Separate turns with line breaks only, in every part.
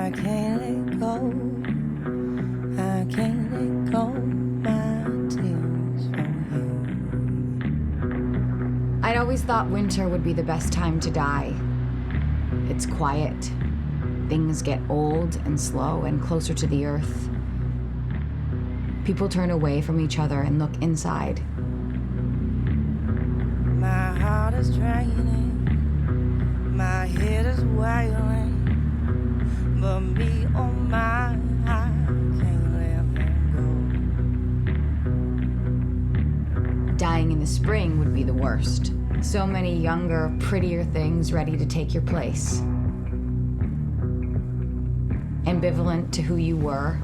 I can't let go. I can't let go my tears from you.
I'd always thought winter would be the best time to die. It's quiet. Things get old and slow and closer to the earth. People turn away from each other and look inside.
My heart is draining, my head is wailing, but me, oh my, I can't let him go.
Dying in the spring would be the worst. So many younger, prettier things ready to take your place. Ambivalent to who you were,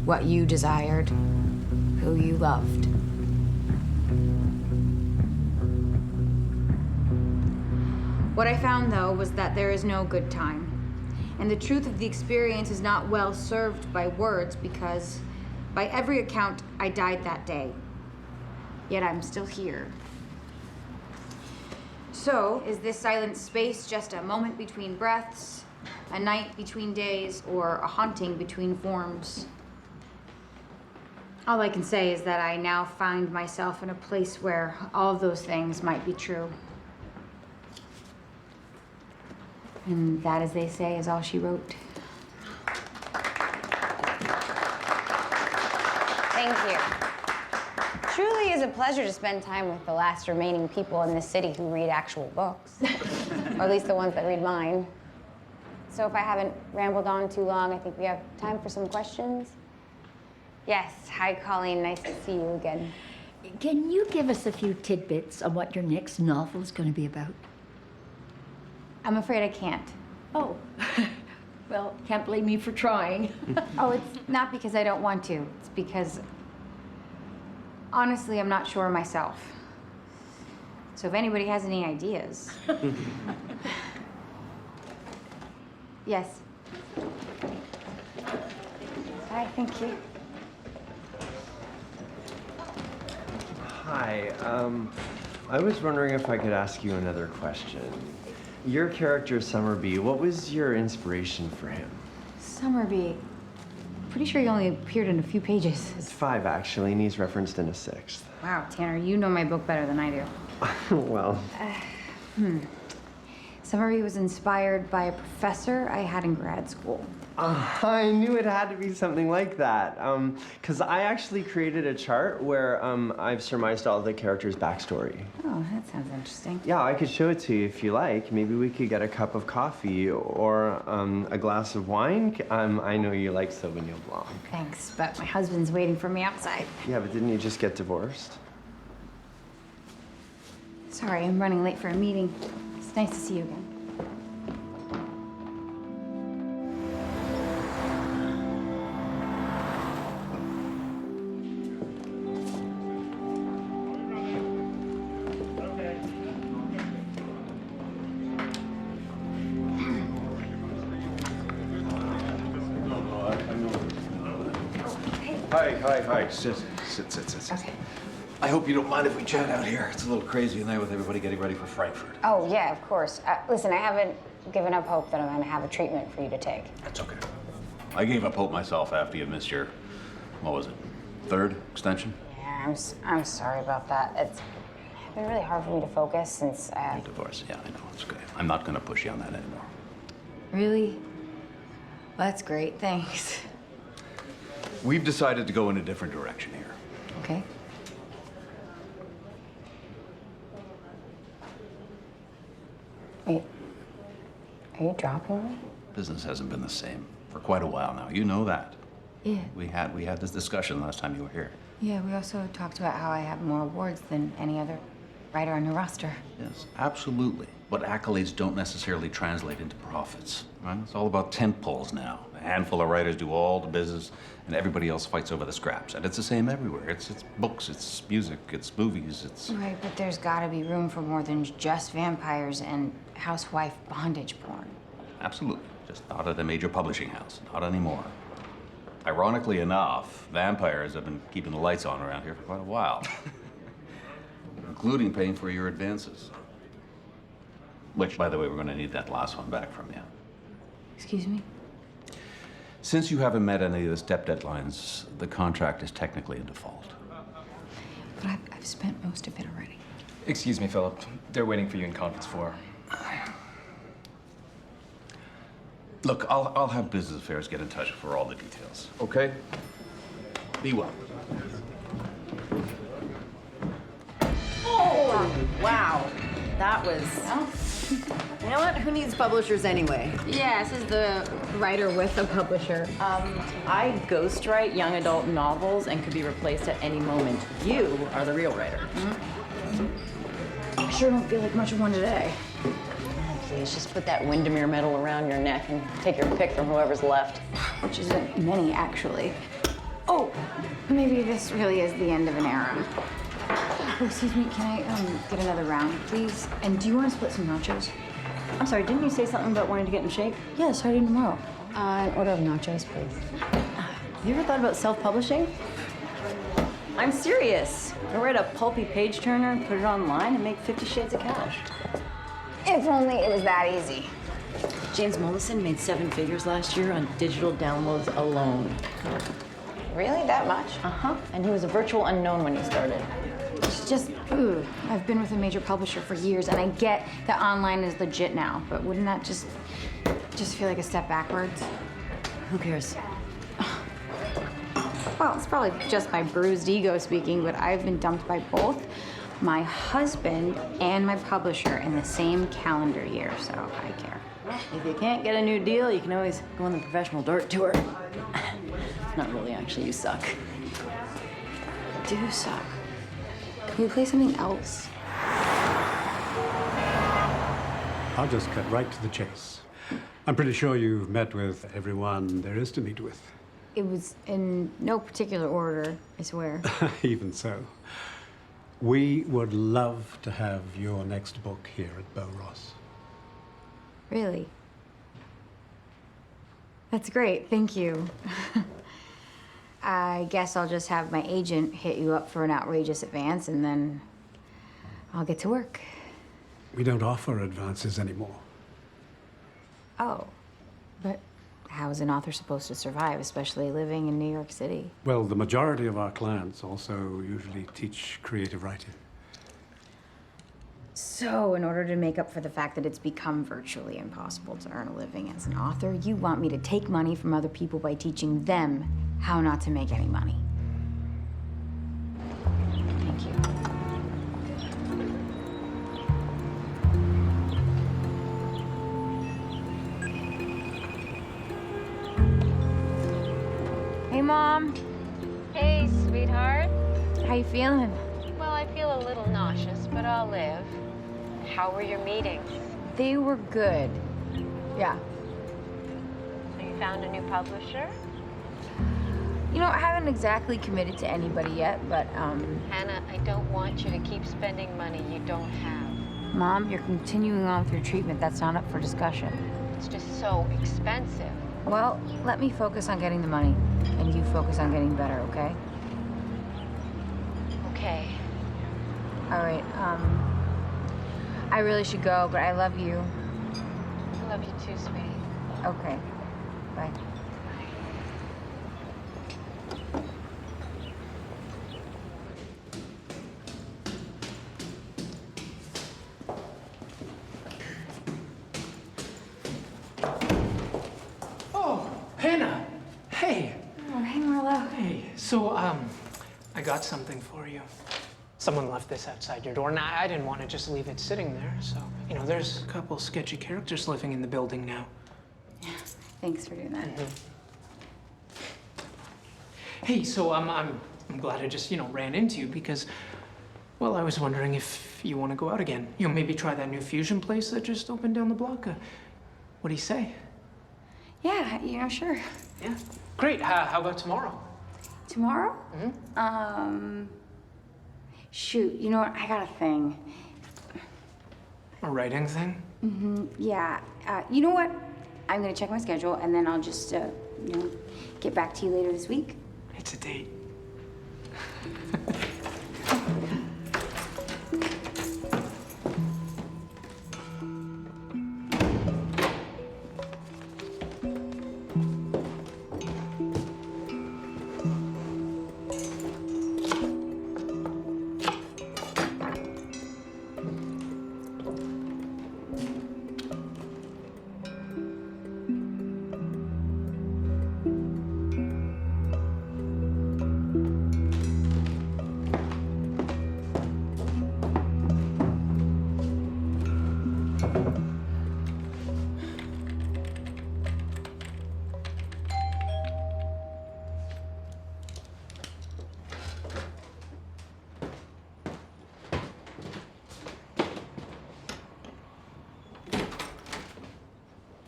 what you desired, who you loved. What I found, though, was that there is no good time. And the truth of the experience is not well served by words because, by every account, I died that day. Yet I'm still here. So, is this silent space just a moment between breaths, a night between days, or a haunting between forms? All I can say is that I now find myself in a place where all of those things might be true. And that, as they say, is all she wrote.
Thank you. Truly is a pleasure to spend time with the last remaining people in this city who read actual books. Or at least the ones that read mine. So if I haven't rambled on too long, I think we have time for some questions. Yes, hi Colleen, nice to see you again.
Can you give us a few tidbits on what your next novel is going to be about?
I'm afraid I can't.
Oh, well, can't blame me for trying.
Oh, it's not because I don't want to. It's because, honestly, I'm not sure myself. So if anybody has any ideas. Yes. Hi, thank you.
Hi, I was wondering if I could ask you another question. Your character, Summerby, what was your inspiration for him?
Summerby. Pretty sure he only appeared in a few pages.
It's 5, actually, and he's referenced in a 6th.
Wow, Tanner, you know my book better than I do.
Well.
Summerby was inspired by a professor I had in grad school.
I knew it had to be something like that. Because I actually created a chart where I've surmised all the characters' backstory.
Oh, that sounds interesting.
Yeah, I could show it to you if you like. Maybe we could get a cup of coffee or a glass of wine. I know you like Sauvignon Blanc.
Thanks, but my husband's waiting for me outside.
Yeah, but didn't you just get divorced?
Sorry, I'm running late for a meeting. It's nice to see you again.
Hi. Sit.
Okay.
I hope you don't mind if we chat out here. It's a little crazy tonight with everybody getting ready for Frankfurt.
Oh, yeah, of course. Listen, I haven't given up hope that I'm going to have a treatment for you to take.
That's okay. I gave up hope myself after you missed your, what was it, 3rd extension?
Yeah, I'm sorry about that. It's been really hard for me to focus since
Your divorce, yeah, I know, it's okay. I'm not going to push you on that anymore.
Really? Well, that's great, thanks.
We've decided to go in a different direction here.
Okay.
Wait, are you dropping me?
Business hasn't been the same for quite a while now. You know that.
Yeah.
We had this discussion last time you were here.
Yeah, we also talked about how I have more awards than any other writer on the roster.
Yes, absolutely. But accolades don't necessarily translate into profits. Right? It's all about tent poles now. A handful of writers do all the business, and everybody else fights over the scraps. And it's the same everywhere. It's books, it's music, it's movies, it's...
Right, but there's gotta be room for more than just vampires and housewife bondage porn.
Absolutely. Just not at a major publishing house. Not anymore. Ironically enough, vampires have been keeping the lights on around here for quite a while. Including paying for your advances. Which, by the way, we're going to need that last one back from you.
Excuse me?
Since you haven't met any of the step deadlines, the contract is technically in default.
But I've spent most of it already.
Excuse me, Philip. They're waiting for you in conference 4.
Look, I'll have business affairs get in touch for all the details, okay? Be well.
Wow, that was... You know what? Who needs publishers anyway?
Yeah, this is the writer with a publisher.
I ghostwrite young adult novels and could be replaced at any moment. You are the real writer.
I sure don't feel like much of one today.
Please just put that Windermere medal around your neck and take your pick from whoever's left.
Which isn't many, actually. Oh, maybe this really is the end of an era. Oh, excuse me, can I get another round, please? And do you want to split some nachos?
I'm sorry, didn't you say something about wanting to get in shape?
Yeah, starting tomorrow.
An order of nachos, please.
You ever thought about self-publishing? I'm serious. Go write a pulpy page turner and put it online and make 50 shades of cash.
If only it was that easy.
James Mollison made 7 figures last year on digital downloads alone.
Really? That much?
Uh-huh. And he was a virtual unknown when he started.
It's just, I've been with a major publisher for years, and I get that online is legit now, but wouldn't that just feel like a step backwards?
Who cares?
Well, it's probably just my bruised ego speaking, but I've been dumped by both my husband and my publisher in the same calendar year, so I care.
If you can't get a new deal, you can always go on the professional dirt tour. Not really, actually, you suck.
I do suck. Can we play something else?
I'll just cut right to the chase. I'm pretty sure you've met with everyone there is to meet with.
It was in no particular order, I swear.
Even so. We would love to have your next book here at Beau Ross.
Really? That's great, thank you. I guess I'll just have my agent hit you up for an outrageous advance, and then I'll get to work.
We don't offer advances anymore.
Oh, but how is an author supposed to survive, especially living in New York City?
Well, the majority of our clients also usually teach creative writing.
So, in order to make up for the fact that it's become virtually impossible to earn a living as an author, you want me to take money from other people by teaching them how not to make any money. Thank you. Hey, Mom.
Hey, sweetheart.
How you feeling?
Well, I feel a little nauseous, but I'll live. How were your meetings?
They were good. Yeah.
So you found a new publisher?
You know, I haven't exactly committed to anybody yet, but,
Hannah, I don't want you to keep spending money you don't have.
Mom, you're continuing on with your treatment. That's not up for discussion.
It's just so expensive.
Well, let me focus on getting the money, and you focus on getting better, okay?
Okay.
All right, I really should go, but I love you.
I love you too, sweetie.
Okay, bye.
Oh, Hannah. Hey.
Oh, hey, Marlo.
Hey. So, I got something for you. Someone left this outside your door, and I didn't want to just leave it sitting there. So, you know, there's a couple sketchy characters living in the building now.
Yeah, thanks for doing that.
Hey, so I'm glad I just, ran into you because, well, I was wondering if you want to go out again. Maybe try that new fusion place that just opened down the block. What do you say?
Yeah, sure.
Yeah. Great. How about tomorrow?
Tomorrow? Shoot, you know what? I got a thing.
A writing thing?
Yeah. You know what? I'm gonna check my schedule, and then I'll just, get back to you later this week.
It's a date.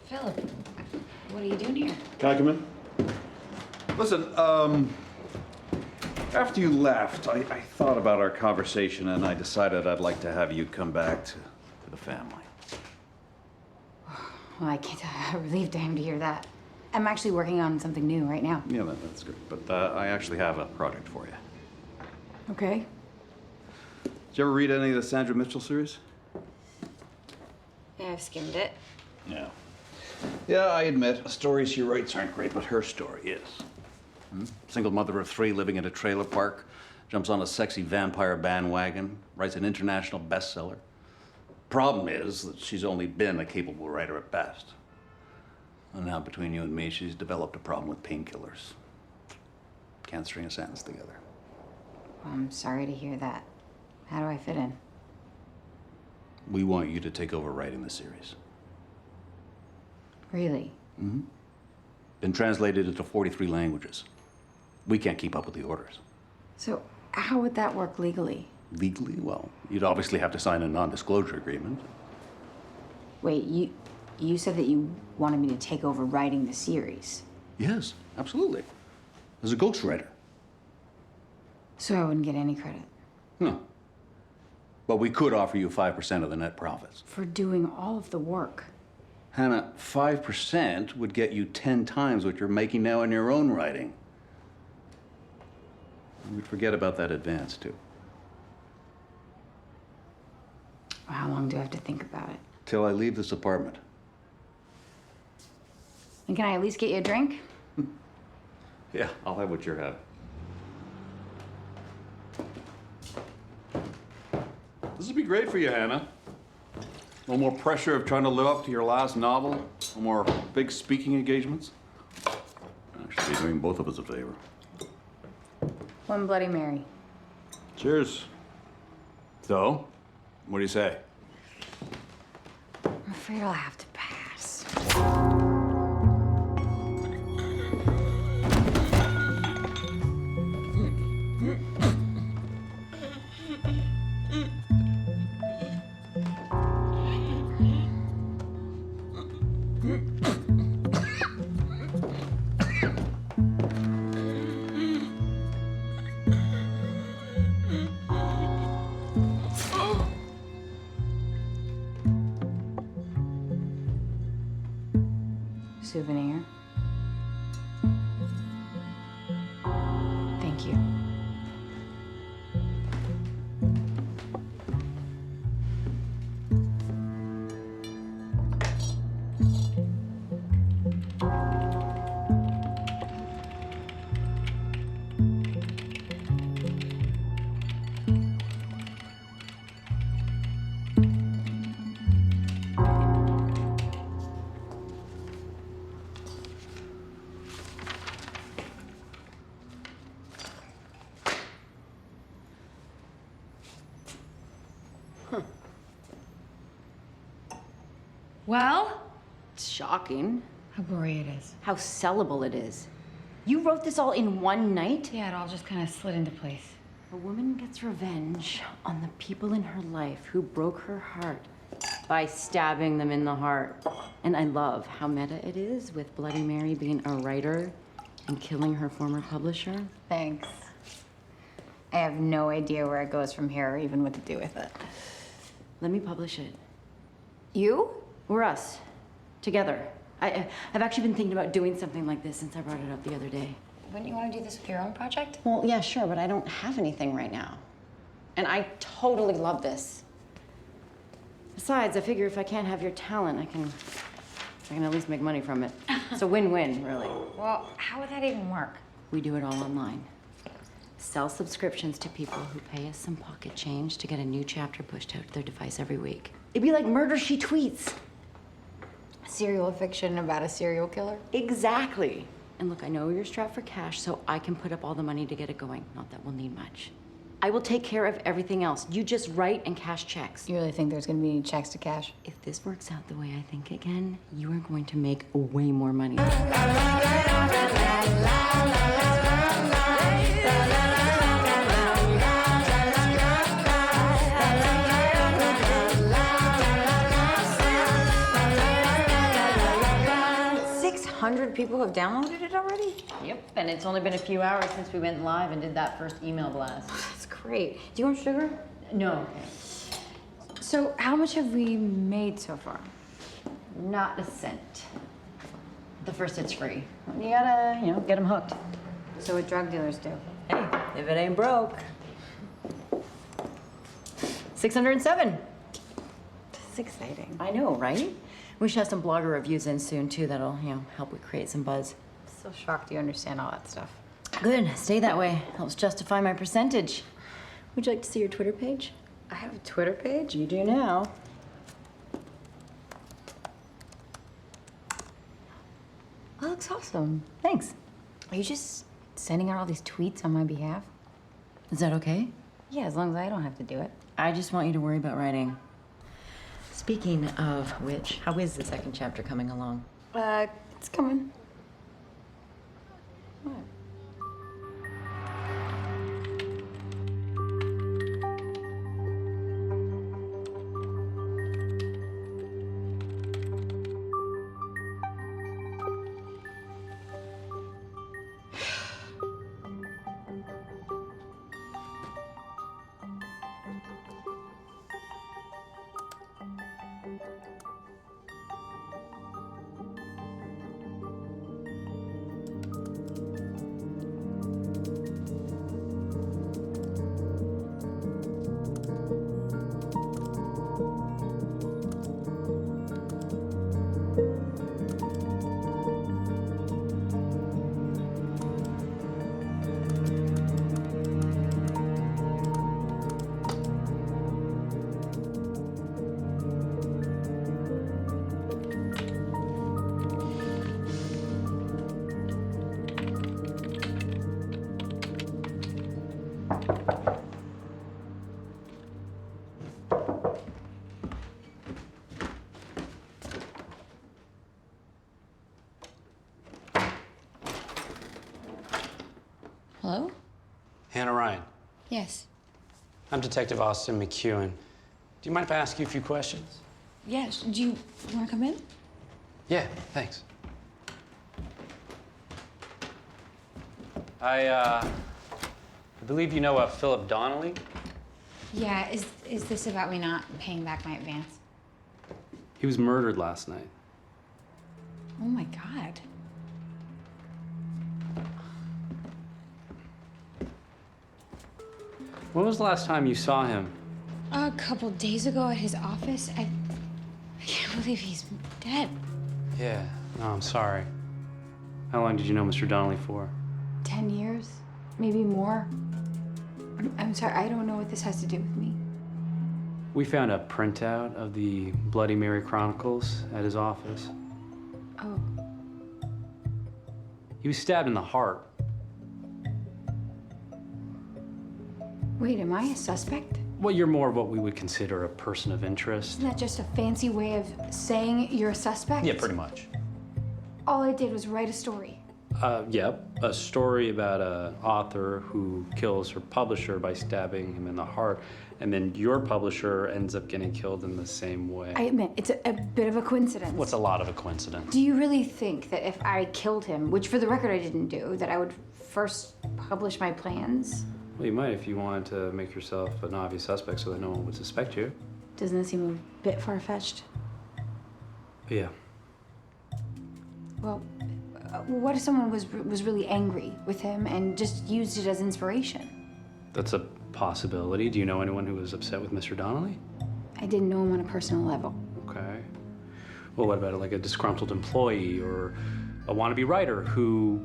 Philip, what are you doing here?
Can I come in? Listen, after you left, I thought about our conversation and I decided I'd like to have you come back to the family.
Well, I can't. I'm relieved to him to hear that. I'm actually working on something new right now.
Yeah, that's good. But I actually have a project for you.
Okay.
Did you ever read any of the Sandra Mitchell series?
Yeah, I've skimmed it.
Yeah. Yeah, I admit, the stories she writes aren't great, but her story is. Single mother of 3 living in a trailer park, jumps on a sexy vampire bandwagon, writes an international bestseller. Problem is that she's only been a capable writer at best. And now, between you and me, she's developed a problem with painkillers. Can't string a sentence together.
Well, I'm sorry to hear that. How do I fit in?
We want you to take over writing the series.
Really?
Mm-hmm. Been translated into 43 languages. We can't keep up with the orders.
So, how would that work legally?
Legally? Well, you'd obviously have to sign a non-disclosure agreement.
Wait, you said that you wanted me to take over writing the series.
Yes, absolutely. As a ghostwriter.
So I wouldn't get any credit?
No. But we could offer you 5% of the net profits.
For doing all of the work.
Hannah, 5% would get you 10 times what you're making now in your own writing. And we'd forget about that advance, too.
How long do I have to think about it?
Till I leave this apartment.
And can I at least get you a drink?
Yeah, I'll have what you're having. This would be great for you, Hannah. No more pressure of trying to live up to your last novel. No more big speaking engagements. Actually, doing both of us a favor.
One Bloody Mary.
Cheers. So, what do you say?
I'm afraid I'll have to pass. Souvenir. Thank you.
Well, it's shocking.
How gory it is.
How sellable it is. You wrote this all in one night?
Yeah, it all just kind of slid into place.
A woman gets revenge on the people in her life who broke her heart by stabbing them in the heart. And I love how meta it is with Bloody Mary being a writer and killing her former publisher.
Thanks. I have no idea where it goes from here or even what to do with it.
Let me publish it.
You?
Or us. Together. I've actually been thinking about doing something like this since I brought it up the other day.
Wouldn't you want to do this with your own project?
Well, yeah, sure, but I don't have anything right now. And I totally love this. Besides, I figure if I can't have your talent, I can at least make money from it. It's a win-win, really.
Well, how would that even work?
We do it all online. Sell subscriptions to people who pay us some pocket change to get a new chapter pushed out to their device every week. It'd be like Murder, She Tweets.
Serial fiction about a serial killer?
Exactly. And look, I know you're strapped for cash, so I can put up all the money to get it going. Not that we'll need much. I will take care of everything else. You just write and cash checks.
You really think there's gonna be any checks to cash?
If this works out the way I think it can, you are going to make way more money.
100 people have downloaded it already?
Yep, and it's only been a few hours since we went live and did that first email blast.
That's great. Do you want sugar?
No.
So how much have we made so far?
Not a cent. The first hit's free. You gotta, get them hooked.
So what drug dealers do?
Hey, if it ain't broke. 607.
This is exciting.
I know, right? We should have some blogger reviews in soon, too. That'll, help we create some buzz.
I'm so shocked you understand all that stuff.
Good. Stay that way. Helps justify my percentage. Would you like to see your Twitter page?
I have a Twitter page?
You do now.
That looks awesome.
Thanks.
Are you just sending out all these tweets on my behalf?
Is that okay?
Yeah, as long as I don't have to do it.
I just want you to worry about writing. Speaking of which, how is the second chapter coming along?
It's coming. What?
Hello?
Hannah Ryan.
Yes.
I'm Detective Austin McEwen. Do you mind if I ask you a few questions?
Yes. Do you want to come in?
Yeah, thanks. I believe you know Philip Donnelly?
Yeah, is this about me not paying back my advance?
He was murdered last night.
Oh my God.
When was the last time you saw him?
A couple days ago at his office, I can't believe he's dead.
Yeah, no, I'm sorry. How long did you know Mr. Donnelly for?
10 years, maybe more. I'm sorry, I don't know what this has to do with me.
We found a printout of the Bloody Mary Chronicles at his office.
Oh,
He was stabbed in the heart.
wait, am I a suspect?
Well, you're more of what we would consider a person of interest.
Isn't that just a fancy way of saying you're a suspect?
Yeah, pretty much.
All I did was write a story.
Yep, a story about an author who kills her publisher by stabbing him in the heart, and then your publisher ends up getting killed in the same way.
I admit, it's a bit of a coincidence.
What's a lot of a coincidence?
Do you really think that if I killed him, which for the record I didn't do, that I would first publish my plans?
Well, you might if you wanted to make yourself an obvious suspect so that no one would suspect you.
Doesn't that seem a bit far-fetched?
Yeah.
Well, what if someone was really angry with him and just used it as inspiration?
That's a possibility. Do you know anyone who was upset with Mr. Donnelly?
I didn't know him on a personal level.
Okay. Well, what about like a disgruntled employee or a wannabe writer who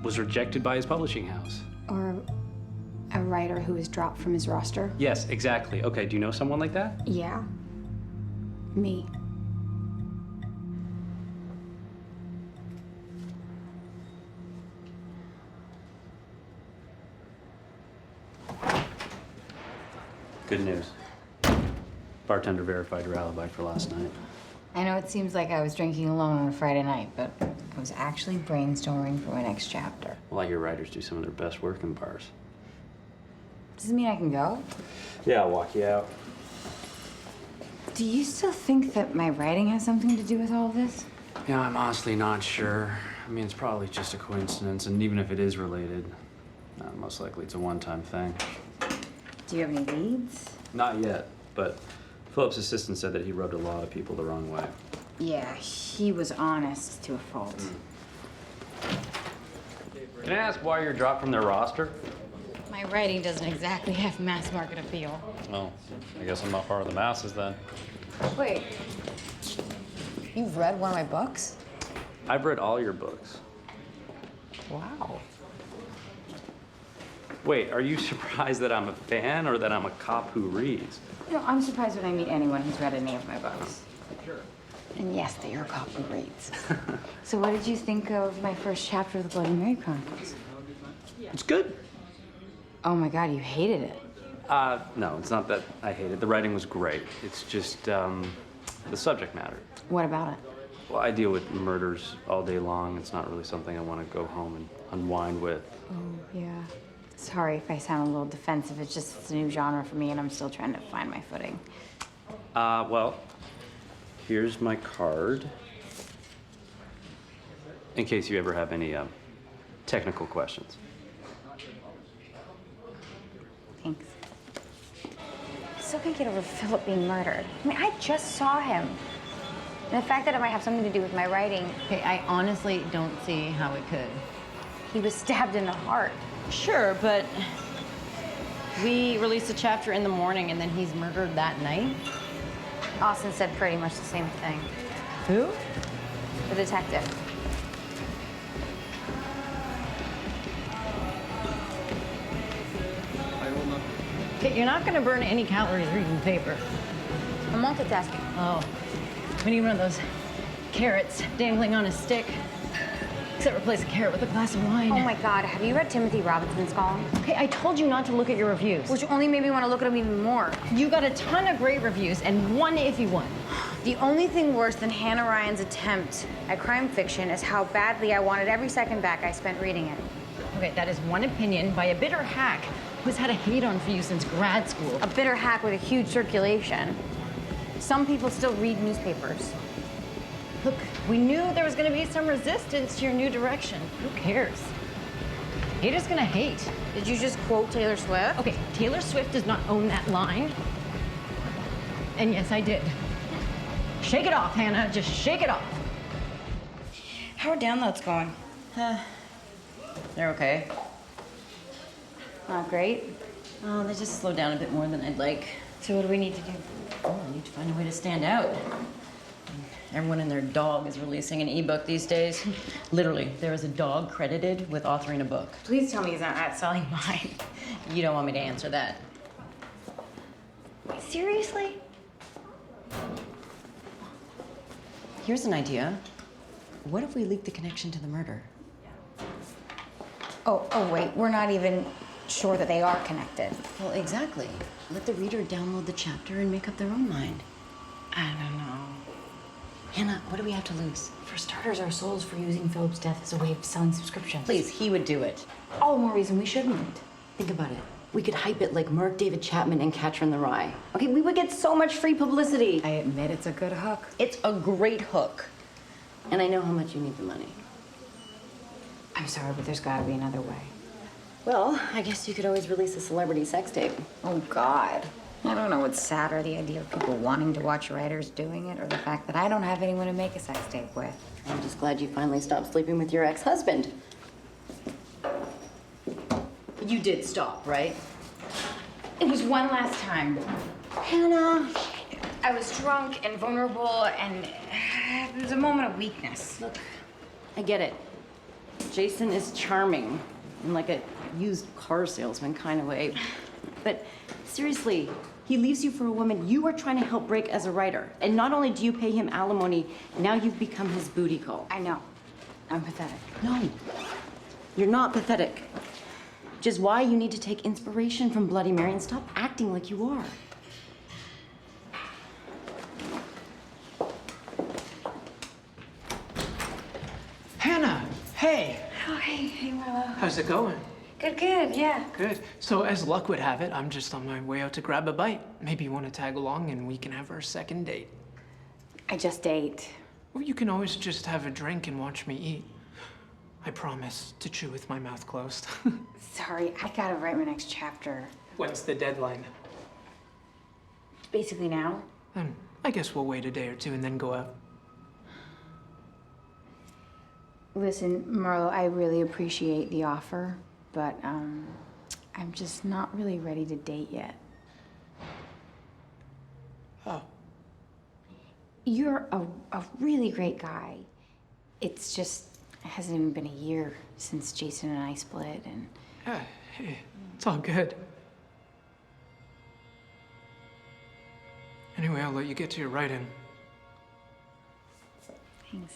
was rejected by his publishing house?
Or a writer who was dropped from his roster?
Yes, exactly. Okay, do you know someone like that?
Yeah. Me.
Good news. Bartender verified your alibi for last night.
I know it seems like I was drinking alone on a Friday night, but I was actually brainstorming for my next chapter.
Well, like your writers do some of their best work in bars.
Does it mean I can go?
Yeah, I'll walk you out.
Do you still think that my writing has something to do with all of this?
Yeah, I'm honestly not sure. I mean, it's probably just a coincidence, and even if it is related, most likely it's a one-time thing.
Do you have any leads?
Not yet, but Philip's assistant said that he rubbed a lot of people the wrong way.
Yeah, he was honest to a fault.
Can I ask why you're dropped from their roster?
My writing doesn't exactly have mass market appeal.
Well, I guess I'm not part of the masses then.
Wait, you've read one of my books?
I've read all your books.
Wow.
Wait, are you surprised that I'm a fan or that I'm a cop who reads?
You know, I'm surprised when I meet anyone who's read any of my books.
And yes, that you're a cop who reads.
So what did you think of my first chapter of the Bloody Mary Chronicles?
It's good.
Oh my God, you hated it.
No, it's not that I hate it. The writing was great. It's just the subject matter.
What about it?
Well, I deal with murders all day long. It's not really something I want to go home and unwind with.
Oh, yeah. Sorry if I sound a little defensive. It's a new genre for me, and I'm still trying to find my footing.
Well, here's my card. In case you ever have any technical questions.
Thanks.
I still can't get over Philip being murdered. I mean, I just saw him. And the fact that it might have something to do with my writing.
Okay, I honestly don't see how it could.
He was stabbed in the heart.
Sure, but we released a chapter in the morning and then he's murdered that night.
Austin said pretty much the same thing.
Who?
The detective.
Okay, you're not gonna burn any calories reading the paper.
I'm multitasking.
Oh, we need one of those carrots dangling on a stick. Except replace a carrot with a glass of wine.
Oh my God, have you read Timothy Robinson's column?
Okay, I told you not to look at your reviews.
Which only made me want to look at them even more.
You got a ton of great reviews and one iffy one.
The only thing worse than Hannah Ryan's attempt at crime fiction is how badly I wanted every second back I spent reading it.
Okay, that is one opinion by a bitter hack who's had a hate on for you since grad school.
A bitter hack with a huge circulation. Some people still read newspapers.
Look, we knew there was gonna be some resistance to your new direction. Who cares? Haters gonna hate.
Did you just quote Taylor Swift?
Okay, Taylor Swift does not own that line. And yes, I did. Shake it off, Hannah. Just shake it off.
How are downloads going?
They're okay.
Not great.
Oh, they just slowed down a bit more than I'd like.
So what do we need to do?
Oh, I need to find a way to stand out. Everyone and their dog is releasing an ebook these days. Literally, there is a dog credited with authoring a book.
Please tell me he's not selling mine.
You don't want me to answer that.
Seriously?
Here's an idea. What if we leak the connection to the murder?
Oh, wait, we're not even sure that they are connected.
Well, exactly. Let the reader download the chapter and make up their own mind.
I don't know.
Hannah, what do we have to lose?
For starters, our souls for using Philip's death as a way of selling subscriptions.
Please, he would do it.
All the more reason we shouldn't.
Think about it. We could hype it like Mark David Chapman and Catcher in the Rye. Okay, we would get so much free publicity.
I admit it's a good hook.
It's a great hook. And I know how much you need the money.
I'm sorry, but there's gotta be another way.
Well, I guess you could always release a celebrity sex tape.
Oh, God. I don't know what's sadder, the idea of people wanting to watch writers doing it, or the fact that I don't have anyone to make a sex tape with.
I'm just glad you finally stopped sleeping with your ex-husband. You did stop, right?
It was one last time.
Hannah.
I was drunk and vulnerable, and it was a moment of weakness.
Look, I get it. Jason is charming in like a used car salesman kind of way. But seriously, he leaves you for a woman you are trying to help break as a writer. And not only do you pay him alimony, now you've become his booty call.
I know. I'm pathetic.
No, you're not pathetic. Which is why you need to take inspiration from Bloody Mary and stop acting like you are.
Hannah, hey.
Oh, hey, Marlo.
How's it going?
Good, yeah.
Good. So as luck would have it, I'm just on my way out to grab a bite. Maybe you want to tag along and we can have our second date.
I just ate.
Or you can always just have a drink and watch me eat. I promise to chew with my mouth closed.
Sorry, I gotta write my next chapter.
When's the deadline?
Basically now.
Then I guess we'll wait a day or two and then go out.
Listen, Marlo, I really appreciate the offer, but I'm just not really ready to date yet.
Oh.
You're a really great guy. It's just, it hasn't even been a year since Jason and I split, and...
Yeah, hey, it's all good. Anyway, I'll let you get to your writing.
Thanks.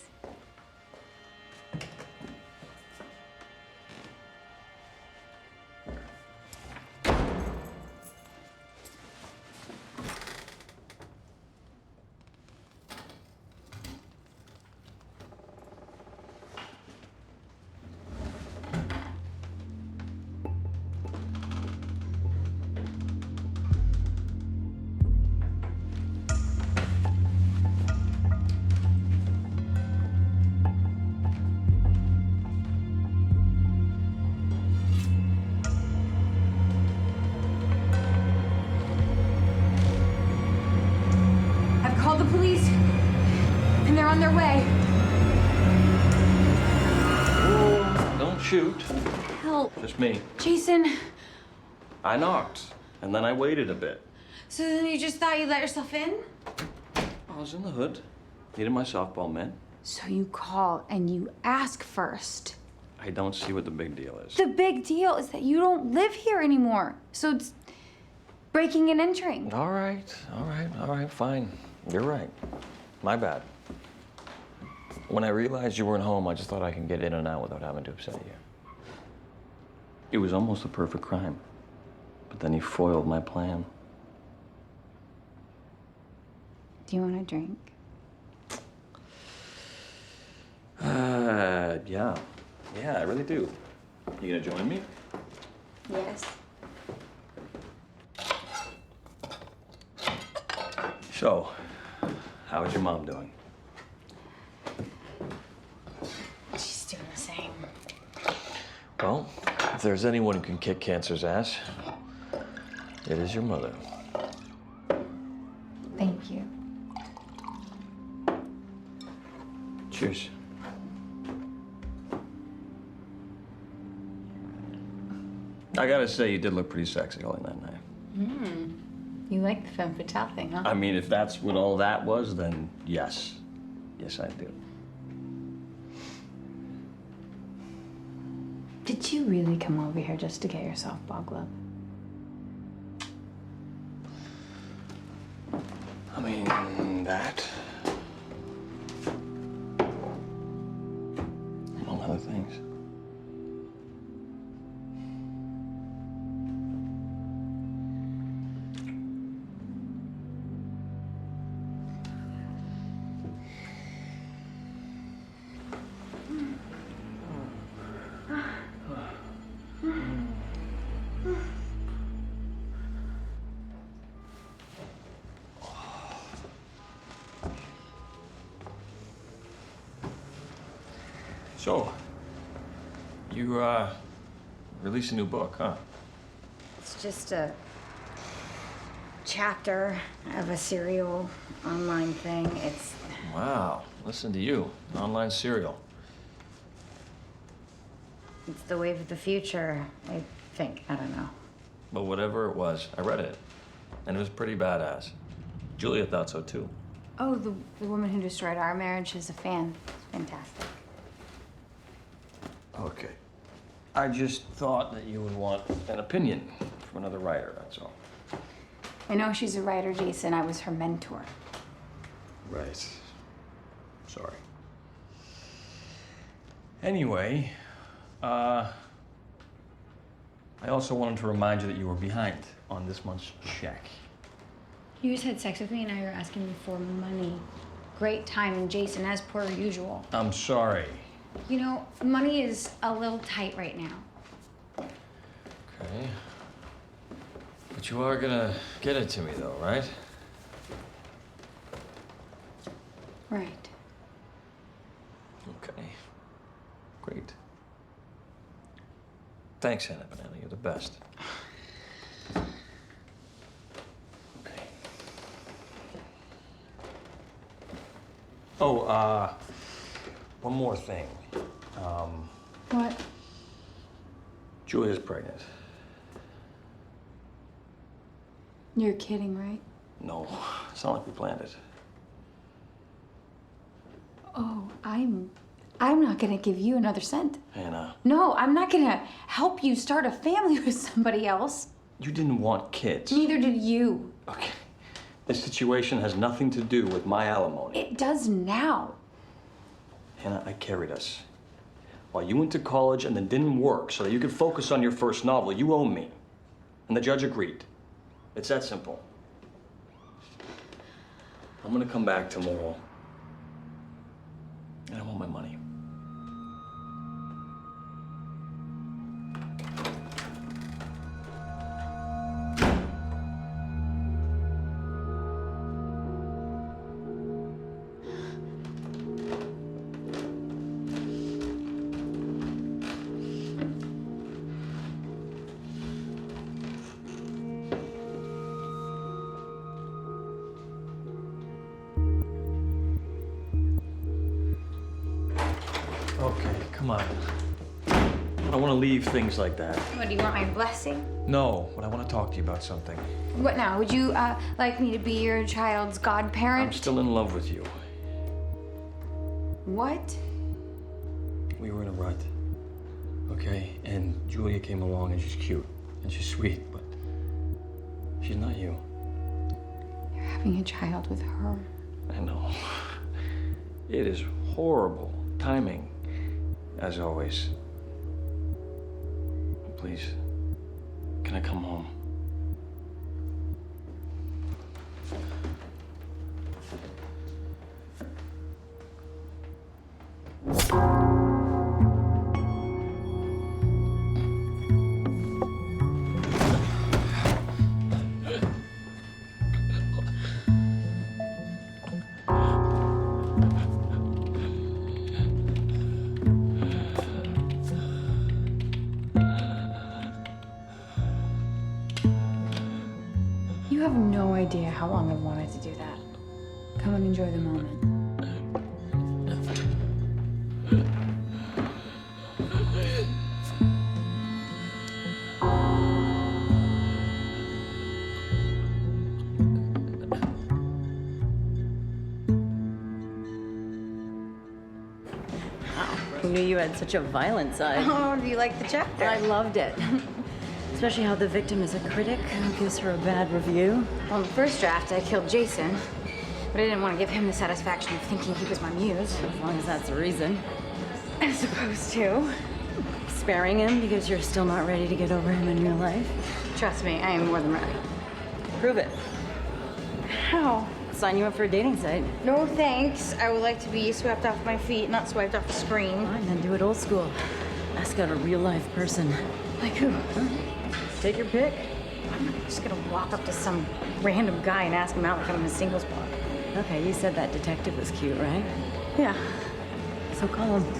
I've called the police, and they're on their way.
Don't shoot.
Help.
Just me.
Jason,
I knocked, and then I waited a bit.
so then you just thought you'd let yourself in?
I was in the hood. Needed my softball mitt.
So you call and you ask first.
I don't see what the big deal is.
The big deal is that you don't live here anymore. So it's breaking and entering.
All right, fine. You're right. My bad. When I realized you weren't home, I just thought I could get in and out without having to upset you. It was almost a perfect crime. But then you foiled my plan.
Do you want a drink?
Yeah. Yeah, I really do. You gonna join me?
Yes.
So, how is your mom doing?
She's doing the same.
Well, if there's anyone who can kick cancer's ass, it is your mother.
Thank you.
Cheers. I gotta say, you did look pretty sexy all in that night.
You like the femme fatale thing, huh?
I mean, if that's what all that was, then yes. Yes, I do.
Did you really come over here just to get your softball glove?
I mean, that. Among other things. So, you, release a new book, huh?
It's just a chapter of a serial online thing. It's...
Wow, listen to you. An online serial.
It's the wave of the future, I think. I don't know.
But whatever it was, I read it. And it was pretty badass. Julia thought so, too.
Oh, the woman who destroyed our marriage is a fan. It's fantastic.
Okay. I just thought that you would want an opinion from another writer, that's all.
I know she's a writer, Jason. I was her mentor.
Right. Sorry. Anyway, I also wanted to remind you that you were behind on this month's check.
You just had sex with me and now you're asking me for money. Great timing, Jason, as per usual.
I'm sorry.
You know, money is a little tight right now.
Okay. But you are gonna get it to me, though, right?
Right.
Okay. Great. Thanks, Hannah Banana. You're the best. Okay. Oh, one more thing.
What?
Julia's pregnant.
You're kidding, right?
No, it's not like we planned it.
Oh, I'm not gonna give you another cent.
Hannah,
No, I'm not gonna help you start a family with somebody else.
you didn't want kids.
Neither did you.
Okay. This situation has nothing to do with my alimony.
It does now.
Hannah, I carried us. While you went to college and then didn't work so that you could focus on your first novel, you owe me. And the judge agreed. It's that simple. I'm gonna come back tomorrow. And I want my money. Okay, come on. I don't want to leave things like that.
What, do you want my blessing?
No, but I want to talk to you about something.
What now? Would you like me to be your child's godparent?
I'm still in love with you.
What?
We were in a rut, okay? And Julia came along and she's cute and she's sweet, but she's not you.
You're having a child with her.
I know. It is horrible timing, as always. Please, can I come home?
You have no idea how long I've wanted to do that. Come and enjoy the moment.
Who knew you had such a violent side?
Oh, do you like the chapter?
I loved it. Especially how the victim is a critic who gives her a bad review.
Well, in the first draft, I killed Jason, but I didn't want to give him the satisfaction of thinking he was my muse.
As long as that's the reason.
As opposed to
Sparing him because you're still not ready to get over him in real life.
Trust me, I am more than ready.
Prove it.
How?
Sign you up for a dating site.
No thanks. I would like to be swept off my feet, not swiped off a screen.
Fine, then do it old school. Ask out a real life person.
Like who?
Huh? Take your pick.
I'm not just gonna walk up to some random guy and ask him out like I'm in a singles bar.
Okay, you said that detective was cute, right?
Yeah.
So call him.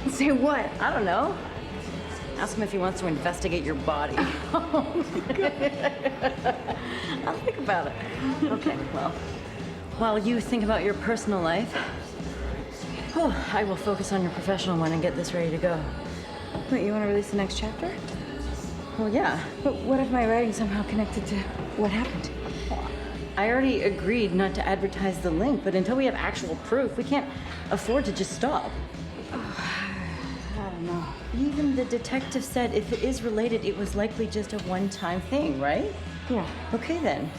Say what?
I don't know. Ask him if he wants to investigate your body.
Oh,
I'll think about it. Okay, well, while you think about your personal life, I will focus on your professional one and get this ready to go.
Wait, you want to release the next chapter?
Well, yeah.
But what if my writing's somehow connected to what happened?
I already agreed not to advertise the link, but until we have actual proof, we can't afford to just stop.
I don't know.
Even the detective said if it is related, it was likely just a one-time thing, right?
Yeah.
Okay, then.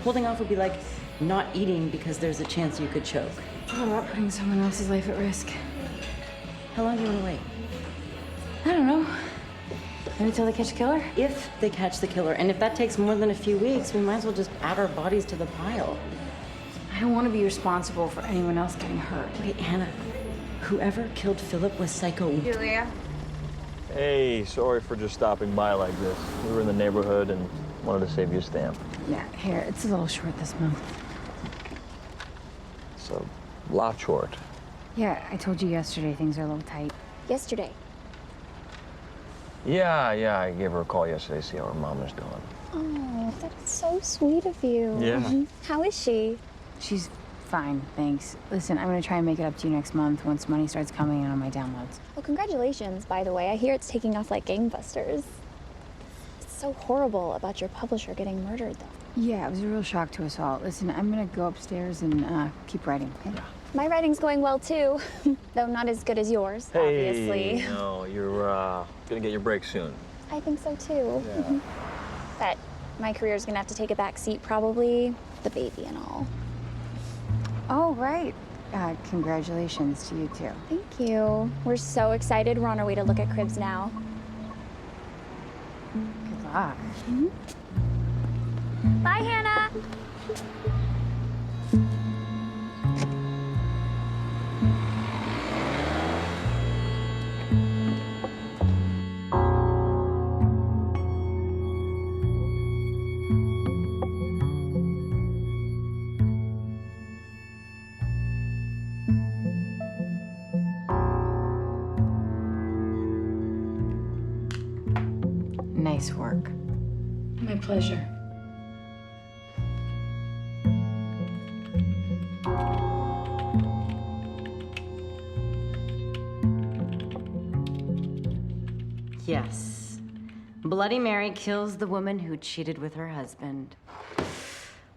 Holding off would be like not eating because there's a chance you could choke.
What about putting someone else's life at risk?
How long do you want to wait?
I don't know. Maybe until they catch the killer?
If they catch the killer, and if that takes more than a few weeks, we might as well just add our bodies to the pile.
I don't want to be responsible for anyone else getting hurt.
Wait, Hannah, whoever killed Philip was psycho.
Julia?
Hey, sorry for just stopping by like this. We were in the neighborhood and wanted to save you a stamp.
Yeah, here, it's a little short this month.
It's a lot short.
Yeah, I told you yesterday things are a little tight.
Yesterday.
Yeah, I gave her a call yesterday to see how her mom is doing.
Oh, that is so sweet of you.
Yeah.
How is she?
She's fine, thanks. Listen, I'm gonna try and make it up to you next month once money starts coming in on my downloads.
Well, congratulations, by the way. I hear it's taking off like gangbusters. It's so horrible about your publisher getting murdered, though.
Yeah, it was a real shock to us all. Listen, I'm gonna go upstairs and keep writing, okay?
My writing's going well, too, though not as good as yours, obviously.
No, you're gonna get your break soon.
I think so, too.
Yeah.
But my career's gonna have to take a back seat, probably. The baby and all.
Oh, right. Congratulations to you, too.
Thank you. We're so excited. We're on our way to look at cribs now.
Good luck.
Bye, Hannah.
Nice work.
My pleasure.
Yes. Bloody Mary kills the woman who cheated with her husband.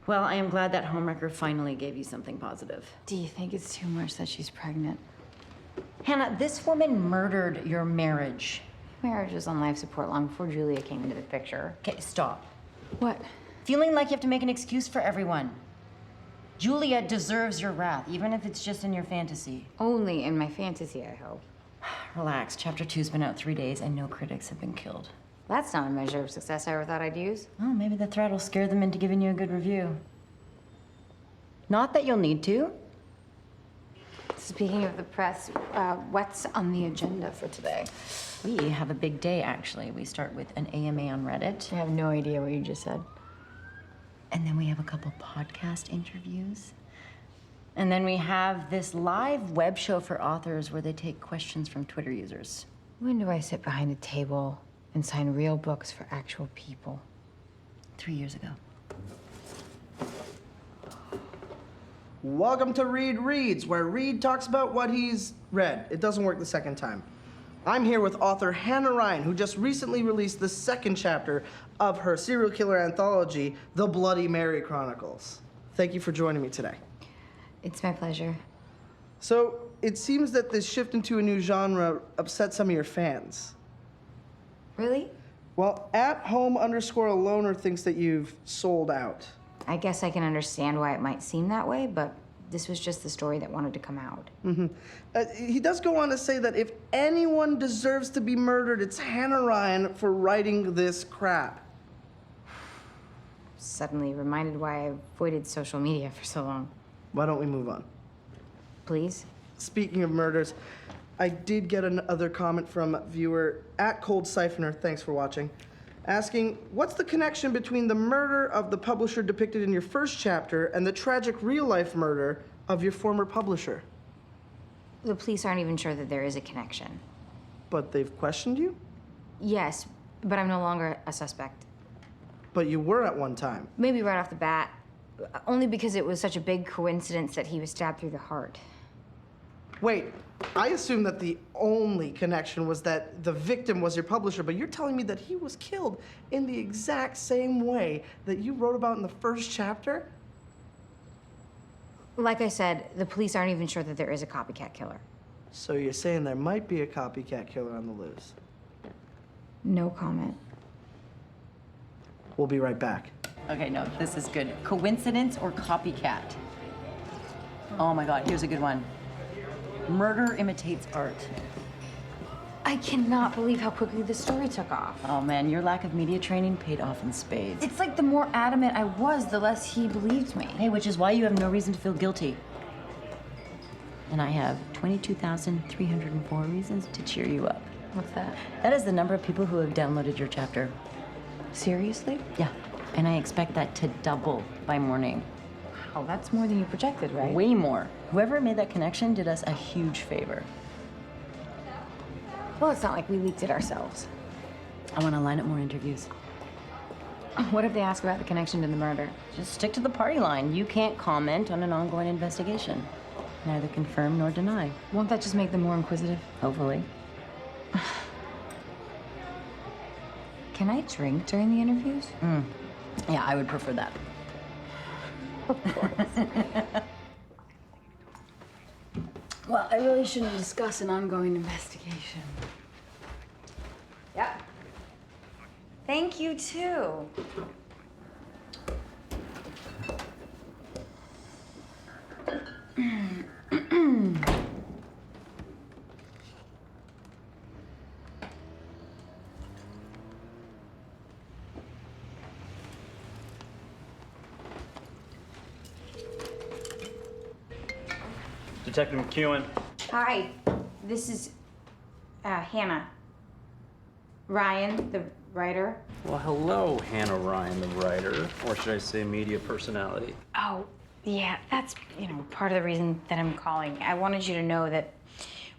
Well, I am glad that homewrecker finally gave you something positive.
Do you think it's too much that she's pregnant?
Hannah, this woman murdered your marriage.
Marriage was on life support long before Julia came into the picture.
Okay, stop.
What?
Feeling like you have to make an excuse for everyone. Julia deserves your wrath, even if it's just in your fantasy.
Only in my fantasy, I hope.
Relax. Chapter 2's been out 3 days and no critics have been killed.
That's not a measure of success I ever thought I'd use.
Oh, maybe the threat will scare them into giving you a good review. Not that you'll need to.
Speaking of the press, what's on the agenda for today?
We have a big day, actually. We start with an AMA on Reddit.
I have no idea what you just said.
And then we have a couple podcast interviews. And then we have this live web show for authors where they take questions from Twitter users.
When do I sit behind a table and sign real books for actual people?
3 years ago.
Welcome to Reed Reads, where Reed talks about what he's read. It doesn't work the second time. I'm here with author Hannah Ryan, who just recently released the second chapter of her serial killer anthology, The Bloody Mary Chronicles. Thank you for joining me today.
It's my pleasure.
So, it seems that this shift into a new genre upset some of your fans.
Really?
Well, @home_aloner thinks that you've sold out.
I guess I can understand why it might seem that way, but this was just the story that wanted to come out.
He does go on to say that if anyone deserves to be murdered, it's Hannah Ryan for writing this crap.
Suddenly reminded why I avoided social media for so long.
Why don't we move on?
Please?
Speaking of murders, I did get another comment from viewer @ColdSiphoner, thanks for watching, asking, what's the connection between the murder of the publisher depicted in your first chapter and the tragic real-life murder of your former publisher?
The police aren't even sure that there is a connection.
But they've questioned you?
Yes, but I'm no longer a suspect.
But you were at one time.
Maybe right off the bat. Only because it was such a big coincidence that he was stabbed through the heart.
Wait, I assumed that the only connection was that the victim was your publisher, but you're telling me that he was killed in the exact same way that you wrote about in the first chapter?
Like I said, the police aren't even sure that there is a copycat killer.
So you're saying there might be a copycat killer on the loose?
No comment.
We'll be right back.
Okay, no, this is good. Coincidence or copycat? Oh my God, here's a good one. Murder imitates art.
I cannot believe how quickly the story took off.
Oh man, your lack of media training paid off in spades.
It's like the more adamant I was, the less he believed me.
Hey, which is why you have no reason to feel guilty. And I have 22,304 reasons to cheer you up.
What's that?
That is the number of people who have downloaded your chapter.
Seriously?
Yeah, and I expect that to double by morning.
Oh, that's more than you projected, right?
Way more. Whoever made that connection did us a huge favor.
Well, it's not like we leaked it ourselves.
I want to line up more interviews.
What if they ask about the connection to the murder?
Just stick to the party line. You can't comment on an ongoing investigation. Neither confirm nor deny.
Won't that just make them more inquisitive?
Hopefully.
Can I drink during the interviews?
Yeah, I would prefer that.
Well, I really shouldn't discuss an ongoing investigation. Yep. Thank you, too.
Detective McEwen.
Hi, this is Hannah. Ryan, the writer.
Well, hello, Hannah Ryan, the writer, or should I say media personality?
Oh, yeah, that's, part of the reason that I'm calling. I wanted you to know that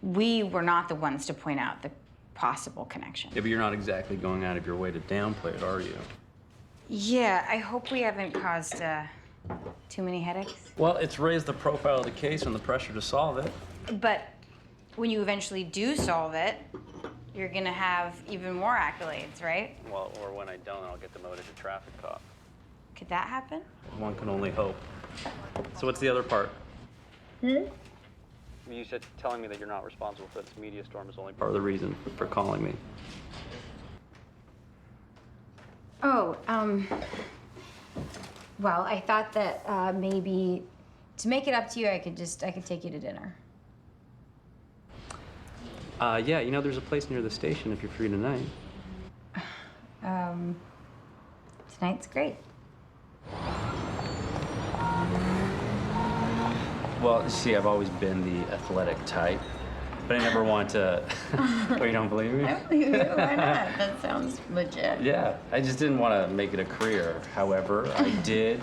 we were not the ones to point out the possible connection.
Yeah, but you're not exactly going out of your way to downplay it, are you?
Yeah, I hope we haven't caused too many headaches.
Well, it's raised the profile of the case and the pressure to solve it.
But when you eventually do solve it, you're gonna have even more accolades, right?
Well, or when I don't, I'll get demoted to traffic cop.
Could that happen?
One can only hope. So what's the other part? You said telling me that you're not responsible for this media storm is only part of the reason for calling me.
Oh, well, I thought that maybe to make it up to you, I could take you to dinner.
Yeah, there's a place near the station if you're free tonight.
Tonight's great.
Well, see, I've always been the athletic type, but I never want to. Oh, you don't believe me?
I believe you. Why not? That sounds legit.
Yeah, I just didn't want to make it a career. However, I did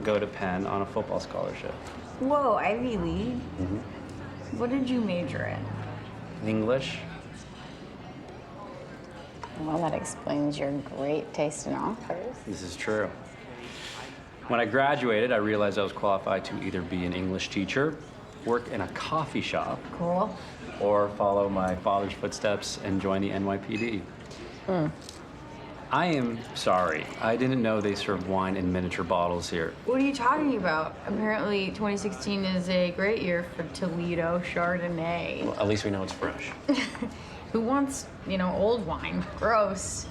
go to Penn on a football scholarship.
Whoa, Ivy League? What did you major in?
English.
Well, that explains your great taste in authors.
This is true. When I graduated, I realized I was qualified to either be an English teacher, work in a coffee shop,
Cool.
or follow my father's footsteps and join the NYPD. I am sorry. I didn't know they serve wine in miniature bottles here.
What are you talking about? Apparently, 2016 is a great year for Toledo Chardonnay.
Well, at least we know it's fresh.
Who wants, old wine? Gross.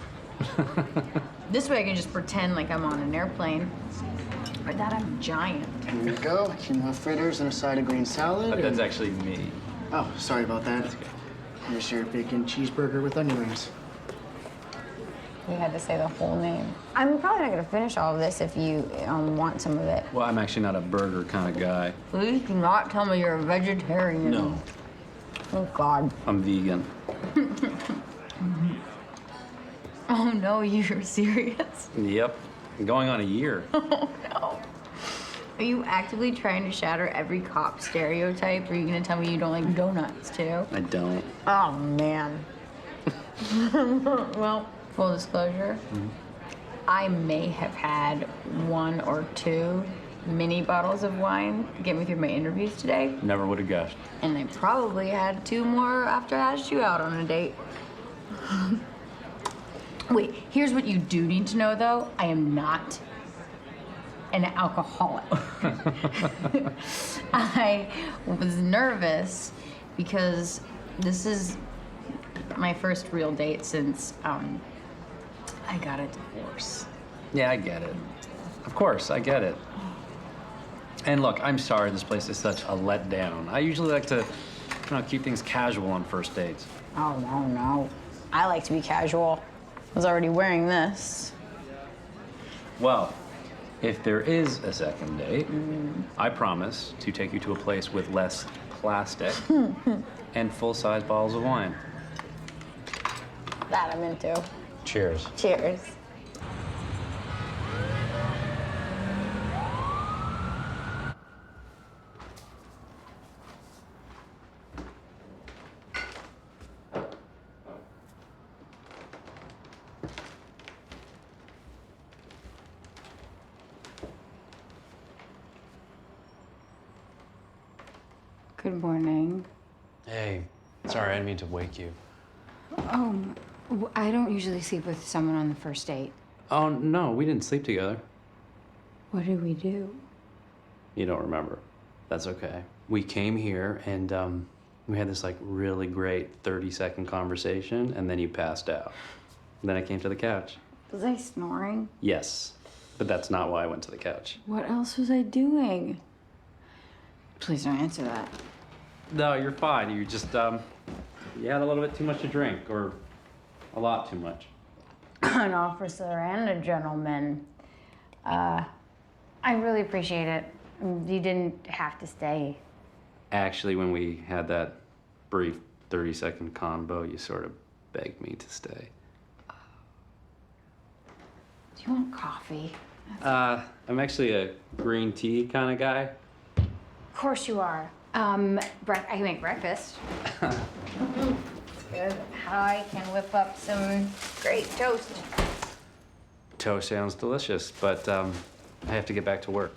This way I can just pretend like I'm on an airplane. Or that I'm giant.
Here we go. Quinoa fritters and a side of green salad.
That's actually me.
Oh, sorry about that. Here's your bacon cheeseburger with onion rings.
You had to say the whole name. I'm probably not gonna finish all of this if you want some of it.
Well, I'm actually not a burger kind of guy.
Please do not tell me you're a vegetarian.
No.
Oh, God.
I'm vegan.
Oh, no, you're serious?
Yep. Going on a year.
Oh, no. Are you actively trying to shatter every cop stereotype? Or are you gonna tell me you don't like donuts, too?
I don't.
Oh, man. Well, full disclosure, I may have had 1 or 2 mini bottles of wine to get me through my interviews today.
Never would have guessed.
And I probably had 2 more after I asked you out on a date. Wait, here's what you do need to know, though. I am not an alcoholic. I was nervous because this is my first real date since I got a divorce.
Yeah, I get it. Of course, I get it. And look, I'm sorry this place is such a letdown. I usually like to keep things casual on first dates.
Oh, no. I like to be casual. I was already wearing this.
Well, if there is a second date, I promise to take you to a place with less plastic and full-size bottles of wine.
That I'm into.
Cheers.
Cheers.
Good morning.
Hey, sorry, I didn't mean to wake you.
I don't usually sleep with someone on the first date.
Oh, no, we didn't sleep together.
What did we do?
You don't remember. That's okay. We came here and we had this like really great 30-second conversation and then you passed out. And then I came to the couch.
Was I snoring?
Yes, but that's not why I went to the couch.
What else was I doing? Please don't answer that.
No, you're fine. You just, you had a little bit too much to drink, or a lot too much.
An officer and a gentleman. I really appreciate it. You didn't have to stay.
Actually, when we had that brief 30-second combo, you sort of begged me to stay.
Do you want coffee?
I'm actually a green tea kind of guy.
Of course you are. I can make breakfast. It's good. I can whip up some great toast.
Toast sounds delicious, but I have to get back to work.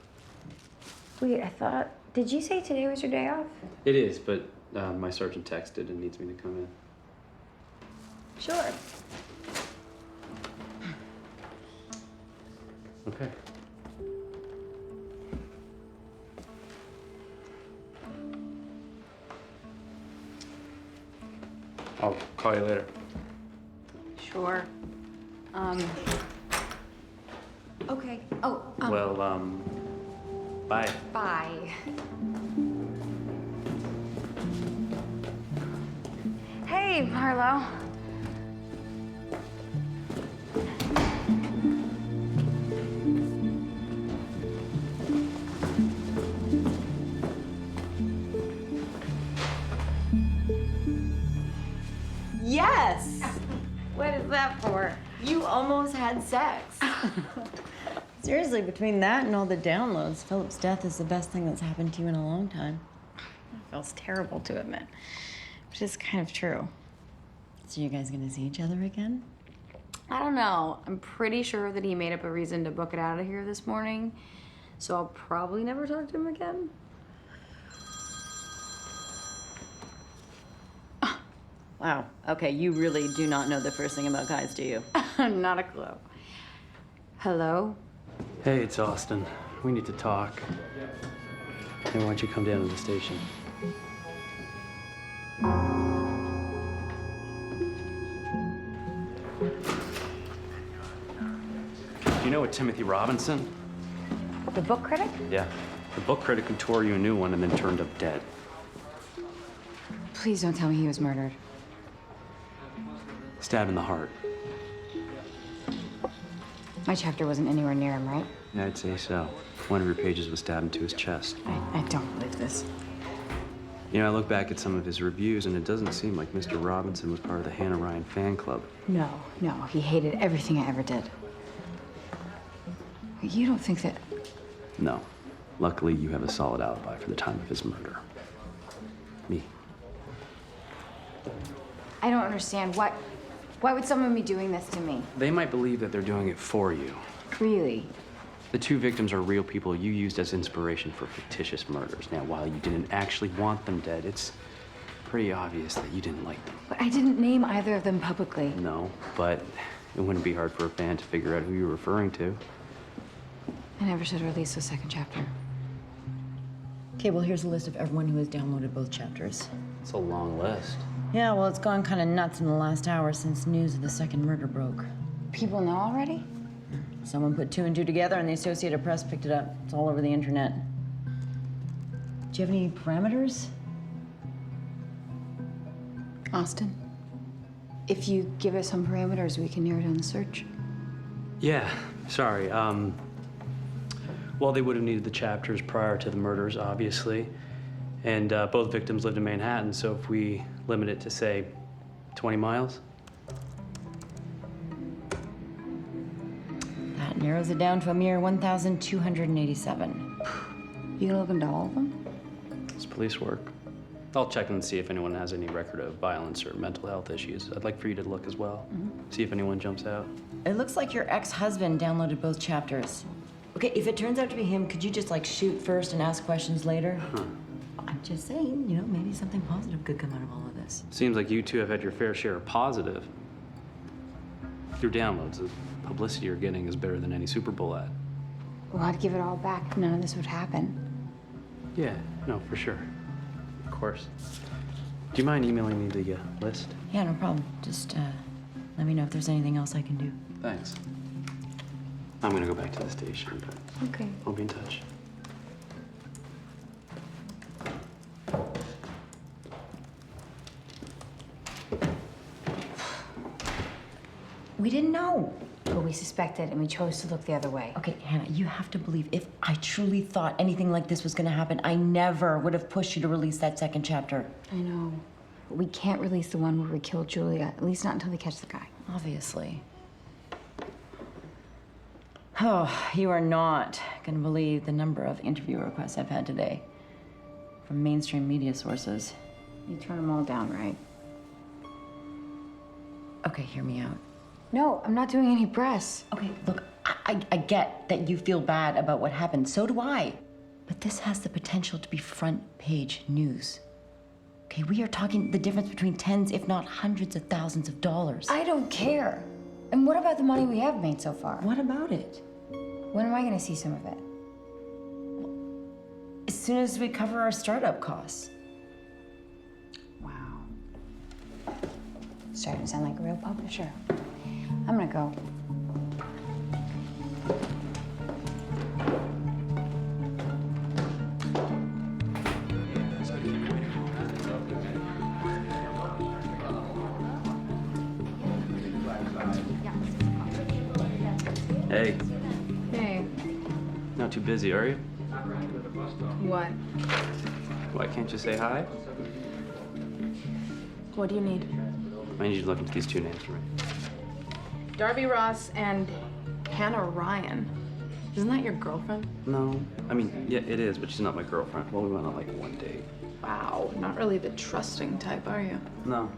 Wait, I thought, did you say today was your day off?
It is, but my sergeant texted and needs me to come in.
Sure.
Okay. I'll call you later.
Sure. Okay. Oh,
Well, bye.
bye. Hey, Marlo.
Yes!
What is that for?
You almost had sex. Seriously, between that and all the downloads, Philip's death is the best thing that's happened to you in a long time.
It feels terrible to admit, but it's kind of true.
So you guys gonna see each other again?
I don't know. I'm pretty sure that he made up a reason to book it out of here this morning, so I'll probably never talk to him again.
Wow. Okay, you really do not know the first thing about guys, do you?
Not a clue. Hello?
Hey, it's Austin. We need to talk. Hey, why don't you come down to the station? Do you know a Timothy Robinson?
The book critic?
Yeah. The book critic who tore you a new one and then turned up dead.
Please don't tell me he was murdered.
Stab in the heart.
My chapter wasn't anywhere near him, right?
Yeah, I'd say so. One of your pages was stabbed into his chest.
I don't believe this.
You know, I look back at some of his reviews, and it doesn't seem like Mr. Robinson was part of the Hannah Ryan fan club.
No, he hated everything I ever did. You don't think that...
No. Luckily, you have a solid alibi for the time of his murder. Me.
I don't understand. Why would someone be doing this to me?
They might believe that they're doing it for you.
Really?
The two victims are real people you used as inspiration for fictitious murders. Now, while you didn't actually want them dead, it's pretty obvious that you didn't like them.
But I didn't name either of them publicly.
No, but it wouldn't be hard for a fan to figure out who you're referring to.
I never should release the second chapter.
Okay, well, here's a list of everyone who has downloaded both chapters.
It's a long list.
Yeah, well, it's gone kind of nuts in the last hour since news of the second murder broke.
People know already?
Someone put two and two together and the Associated Press picked it up. It's all over the internet. Do you have any parameters?
Austin, if you give us some parameters, we can narrow down the search.
Yeah, sorry. Well, they would have needed the chapters prior to the murders, obviously. And both victims lived in Manhattan, so if we limit it to, say, 20 miles?
That narrows it down to a mere 1,287.
You gonna look into all of them?
It's police work. I'll check and see if anyone has any record of violence or mental health issues. I'd like for you to look as well. See if anyone jumps out.
It looks like your ex-husband downloaded both chapters. Okay, if it turns out to be him, could you just, like, shoot first and ask questions later?
Huh.
I'm I'm just saying, you know, maybe something positive could come out of all of this.
Seems like you two have had your fair share of positive. Your downloads, the publicity you're getting is better than any Super Bowl ad.
Well, I'd give it all back. None of this would happen.
Yeah, no, for sure. Of course. Do you mind emailing me the list?
Yeah, no problem. Just let me know if there's anything else I can do.
Thanks. I'm gonna go back to the station, but
Okay.
I'll be in touch.
We didn't know, but we suspected and we chose to look the other way.
Okay, Hannah, you have to believe if I truly thought anything like this was gonna happen, I never would have pushed you to release that second chapter.
I know. But we can't release the one where we killed Julia, at least not until they catch the guy.
Obviously. Oh, you are not gonna believe the number of interview requests I've had today from mainstream media sources.
You turn them all down, right?
Okay, hear me out.
No, I'm not doing any press.
Okay, look, I get that you feel bad about what happened. So do I. But this has the potential to be front page news. Okay, we are talking the difference between tens, if not hundreds of thousands of dollars.
I don't care. And what about the money we have made so far?
What about it?
When am I gonna see some of it?
As soon as we cover our startup costs.
Wow. Starting to sound like a real publisher. I'm gonna go.
Hey,
Hey,
not too busy, are you?
what?
Why can't you say hi?
What do you need?
I need you to look into these two names for me.
Darby Ross and Hannah Ryan. Isn't that your girlfriend?
No, I mean, yeah, it is, but she's not my girlfriend. Well, we went on like one date.
Wow, not really the trusting type, are you?
No.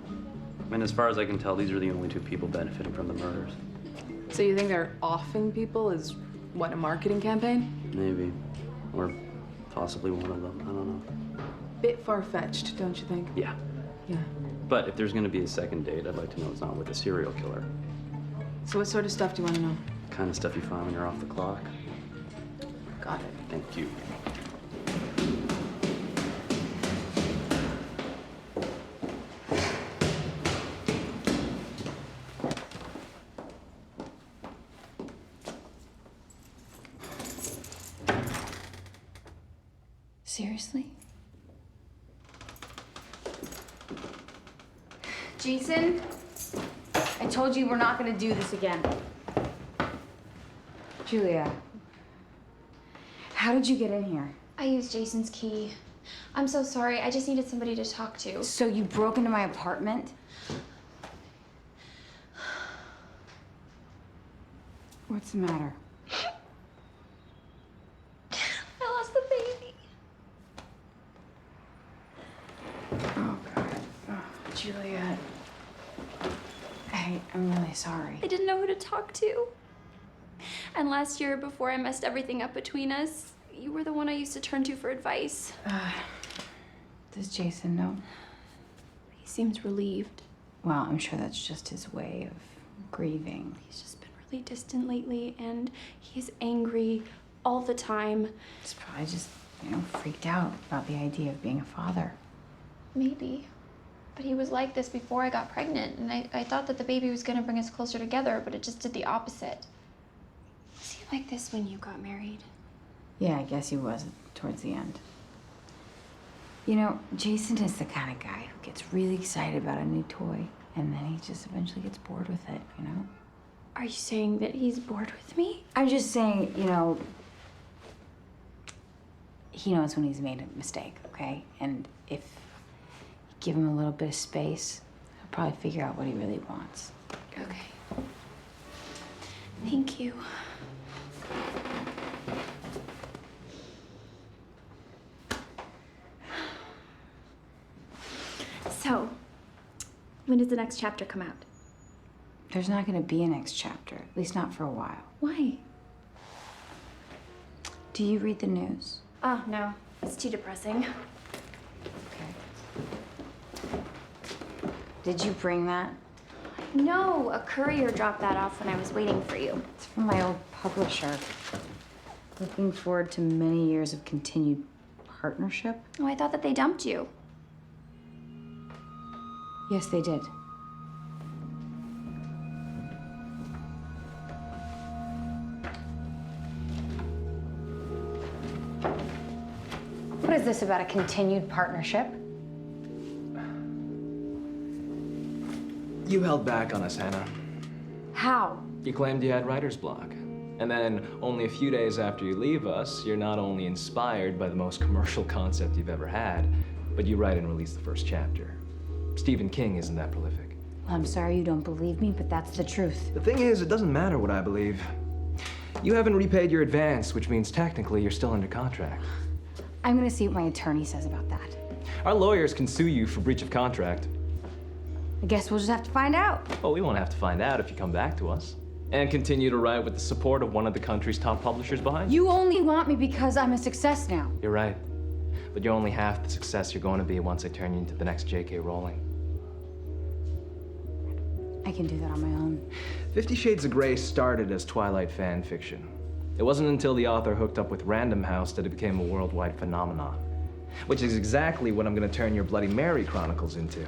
And as far as I can tell, these are the only two people benefiting from the murders.
So you think they're offing people is what, a marketing campaign?
Maybe. Or possibly one of them. I don't know.
Bit far-fetched, don't you think?
Yeah.
Yeah.
But if there's gonna be a second date, I'd like to know it's not with a serial killer.
So what sort of stuff do you want to know?
Kind of stuff you find when you're off the clock.
Got it.
Thank you.
Seriously? Jason, I told you we're not gonna do this again. Julia, how did you get in here?
I used Jason's key. I'm so sorry. I just needed somebody to talk to.
So you broke into my apartment? What's the matter?
I lost the baby.
Oh, God. Oh, Julia. Hey, I'm really sorry.
I didn't know who to talk to. And last year, before I messed everything up between us, you were the one I used to turn to for advice.
Does Jason know?
He seems relieved.
Well, I'm sure that's just his way of grieving.
He's just been really distant lately, and he's angry all the time.
He's probably just, freaked out about the idea of being a father.
Maybe. But he was like this before I got pregnant, and I thought that the baby was gonna bring us closer together, but it just did the opposite. Was he like this when you got married?
Yeah, I guess he was towards the end. Jason is the kind of guy who gets really excited about a new toy, and then he just eventually gets bored with it,
Are you saying that he's bored with me?
I'm just saying, he knows when he's made a mistake, okay? And if you give him a little bit of space, he'll probably figure out what he really wants.
Okay. Thank you. So, when does the next chapter come out?
There's not gonna be a next chapter, at least not for a while.
Why?
Do you read the news?
Oh, no. It's too depressing.
Did you bring that?
No, a courier dropped that off when I was waiting for you.
It's from my old publisher. Looking forward to many years of continued partnership.
Oh, I thought that they dumped you.
Yes, they did. What is this about a continued partnership?
You held back on us, Hannah.
How?
You claimed you had writer's block. And then, only a few days after you leave us, you're not only inspired by the most commercial concept you've ever had, but you write and release the first chapter. Stephen King isn't that prolific.
Well, I'm sorry you don't believe me, but that's the truth.
The thing is, it doesn't matter what I believe. You haven't repaid your advance, which means technically you're still under contract.
I'm gonna see what my attorney says about that.
Our lawyers can sue you for breach of contract.
I guess we'll just have to find out.
Well, we won't have to find out if you come back to us. And continue to write with the support of one of the country's top publishers behind you.
You only want me because I'm a success now.
You're right. But you're only half the success you're going to be once I turn you into the next J.K. Rowling.
I can do that on my own.
50 Shades of Grey started as Twilight fan fiction. It wasn't until the author hooked up with Random House that it became a worldwide phenomenon. Which is exactly what I'm going to turn your Bloody Mary Chronicles into.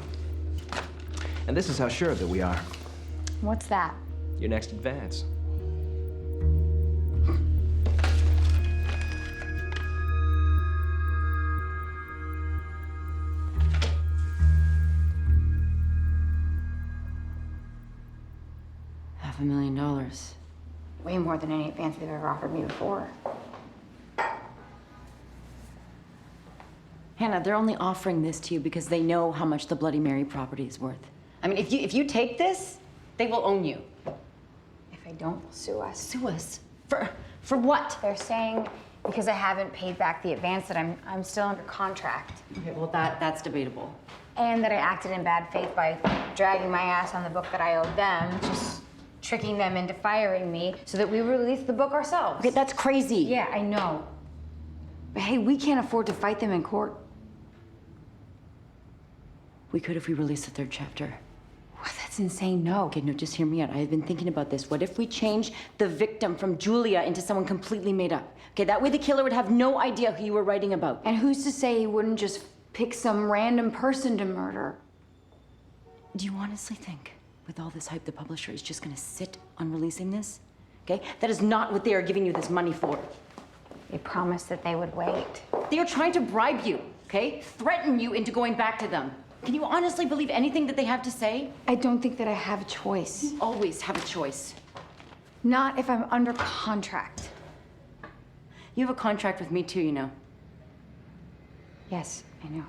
And this is how sure that we are.
What's that?
Your next advance.
$500,000. Way more than any advance they've ever offered me before.
Hannah, they're only offering this to you because they know how much the Bloody Mary property is worth. I mean, if you take this, they will own you.
If I don't, they'll sue us.
Sue us? For what?
They're saying because I haven't paid back the advance that I'm still under contract.
Okay, well, that's debatable.
And that I acted in bad faith by dragging my ass on the book that I owed them, just tricking them into firing me so that we release the book ourselves.
Okay, that's crazy.
Yeah, I know. But hey, we can't afford to fight them in court.
We could if we released the third chapter.
Well, that's insane, no.
Okay, no, just hear me out. I have been thinking about this. What if we change the victim from Julia into someone completely made up? Okay, that way the killer would have no idea who you were writing about.
And who's to say he wouldn't just pick some random person to murder?
Do you honestly think, with all this hype, the publisher is just gonna sit on releasing this? Okay? That is not what they are giving you this money for.
They promised that they would wait.
They are trying to bribe you, okay? Threaten you into going back to them. Can you honestly believe anything that they have to say?
I don't think that I have a choice.
You always have a choice.
Not if I'm under contract.
You have a contract with me too, you know.
Yes, I know.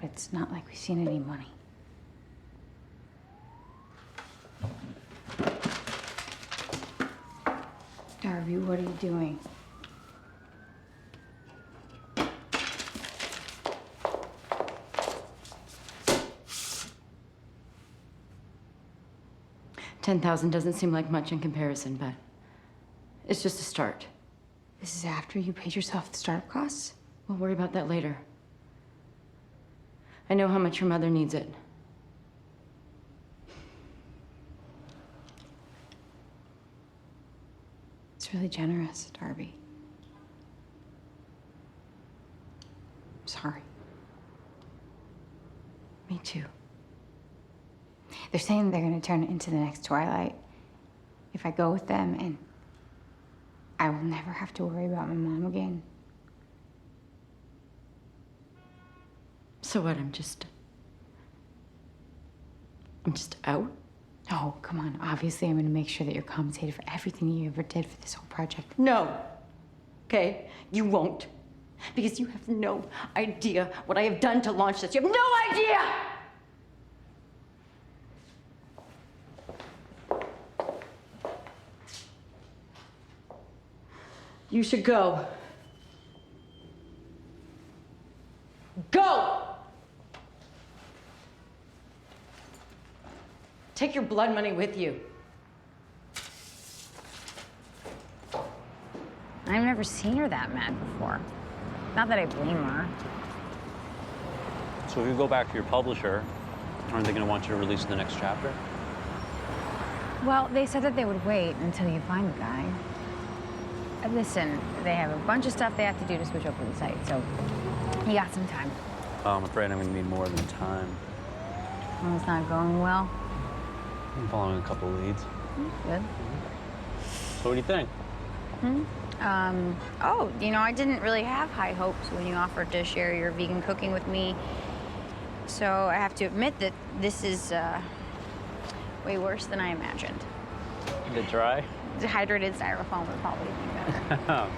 But it's not like we've seen any money. Darby, what are you doing?
$10,000 doesn't seem like much in comparison, but it's just a start.
This is after you paid yourself the startup costs?
We'll worry about that later. I know how much your mother needs it.
It's really generous, Darby. I'm sorry.
Me too.
They're saying they're gonna turn it into the next Twilight if I go with them, and I will never have to worry about my mom again.
So what, I'm just out?
Oh, come on. Obviously, I'm gonna make sure that you're compensated for everything you ever did for this whole project.
No. Okay? You won't. Because you have no idea what I have done to launch this. You have no idea! You should go. Go! Take your blood money with you.
I've never seen her that mad before. Not that I blame her.
So if you go back to your publisher,
Aren't they going to want you to release the next chapter?
Well, they said that they would wait until you find the guy. Listen, they have a bunch of stuff they have to do to switch over the site, so you got some time.
Oh, I'm afraid I'm going to need more than time.
Well, it's not going well.
I'm following a couple leads.
Good.
So what do you think?
Oh, you know, I didn't really have high hopes when you offered to share your vegan cooking with me. So I have to admit that this is way worse than I imagined.
A bit dry?
Dehydrated styrofoam would probably be better.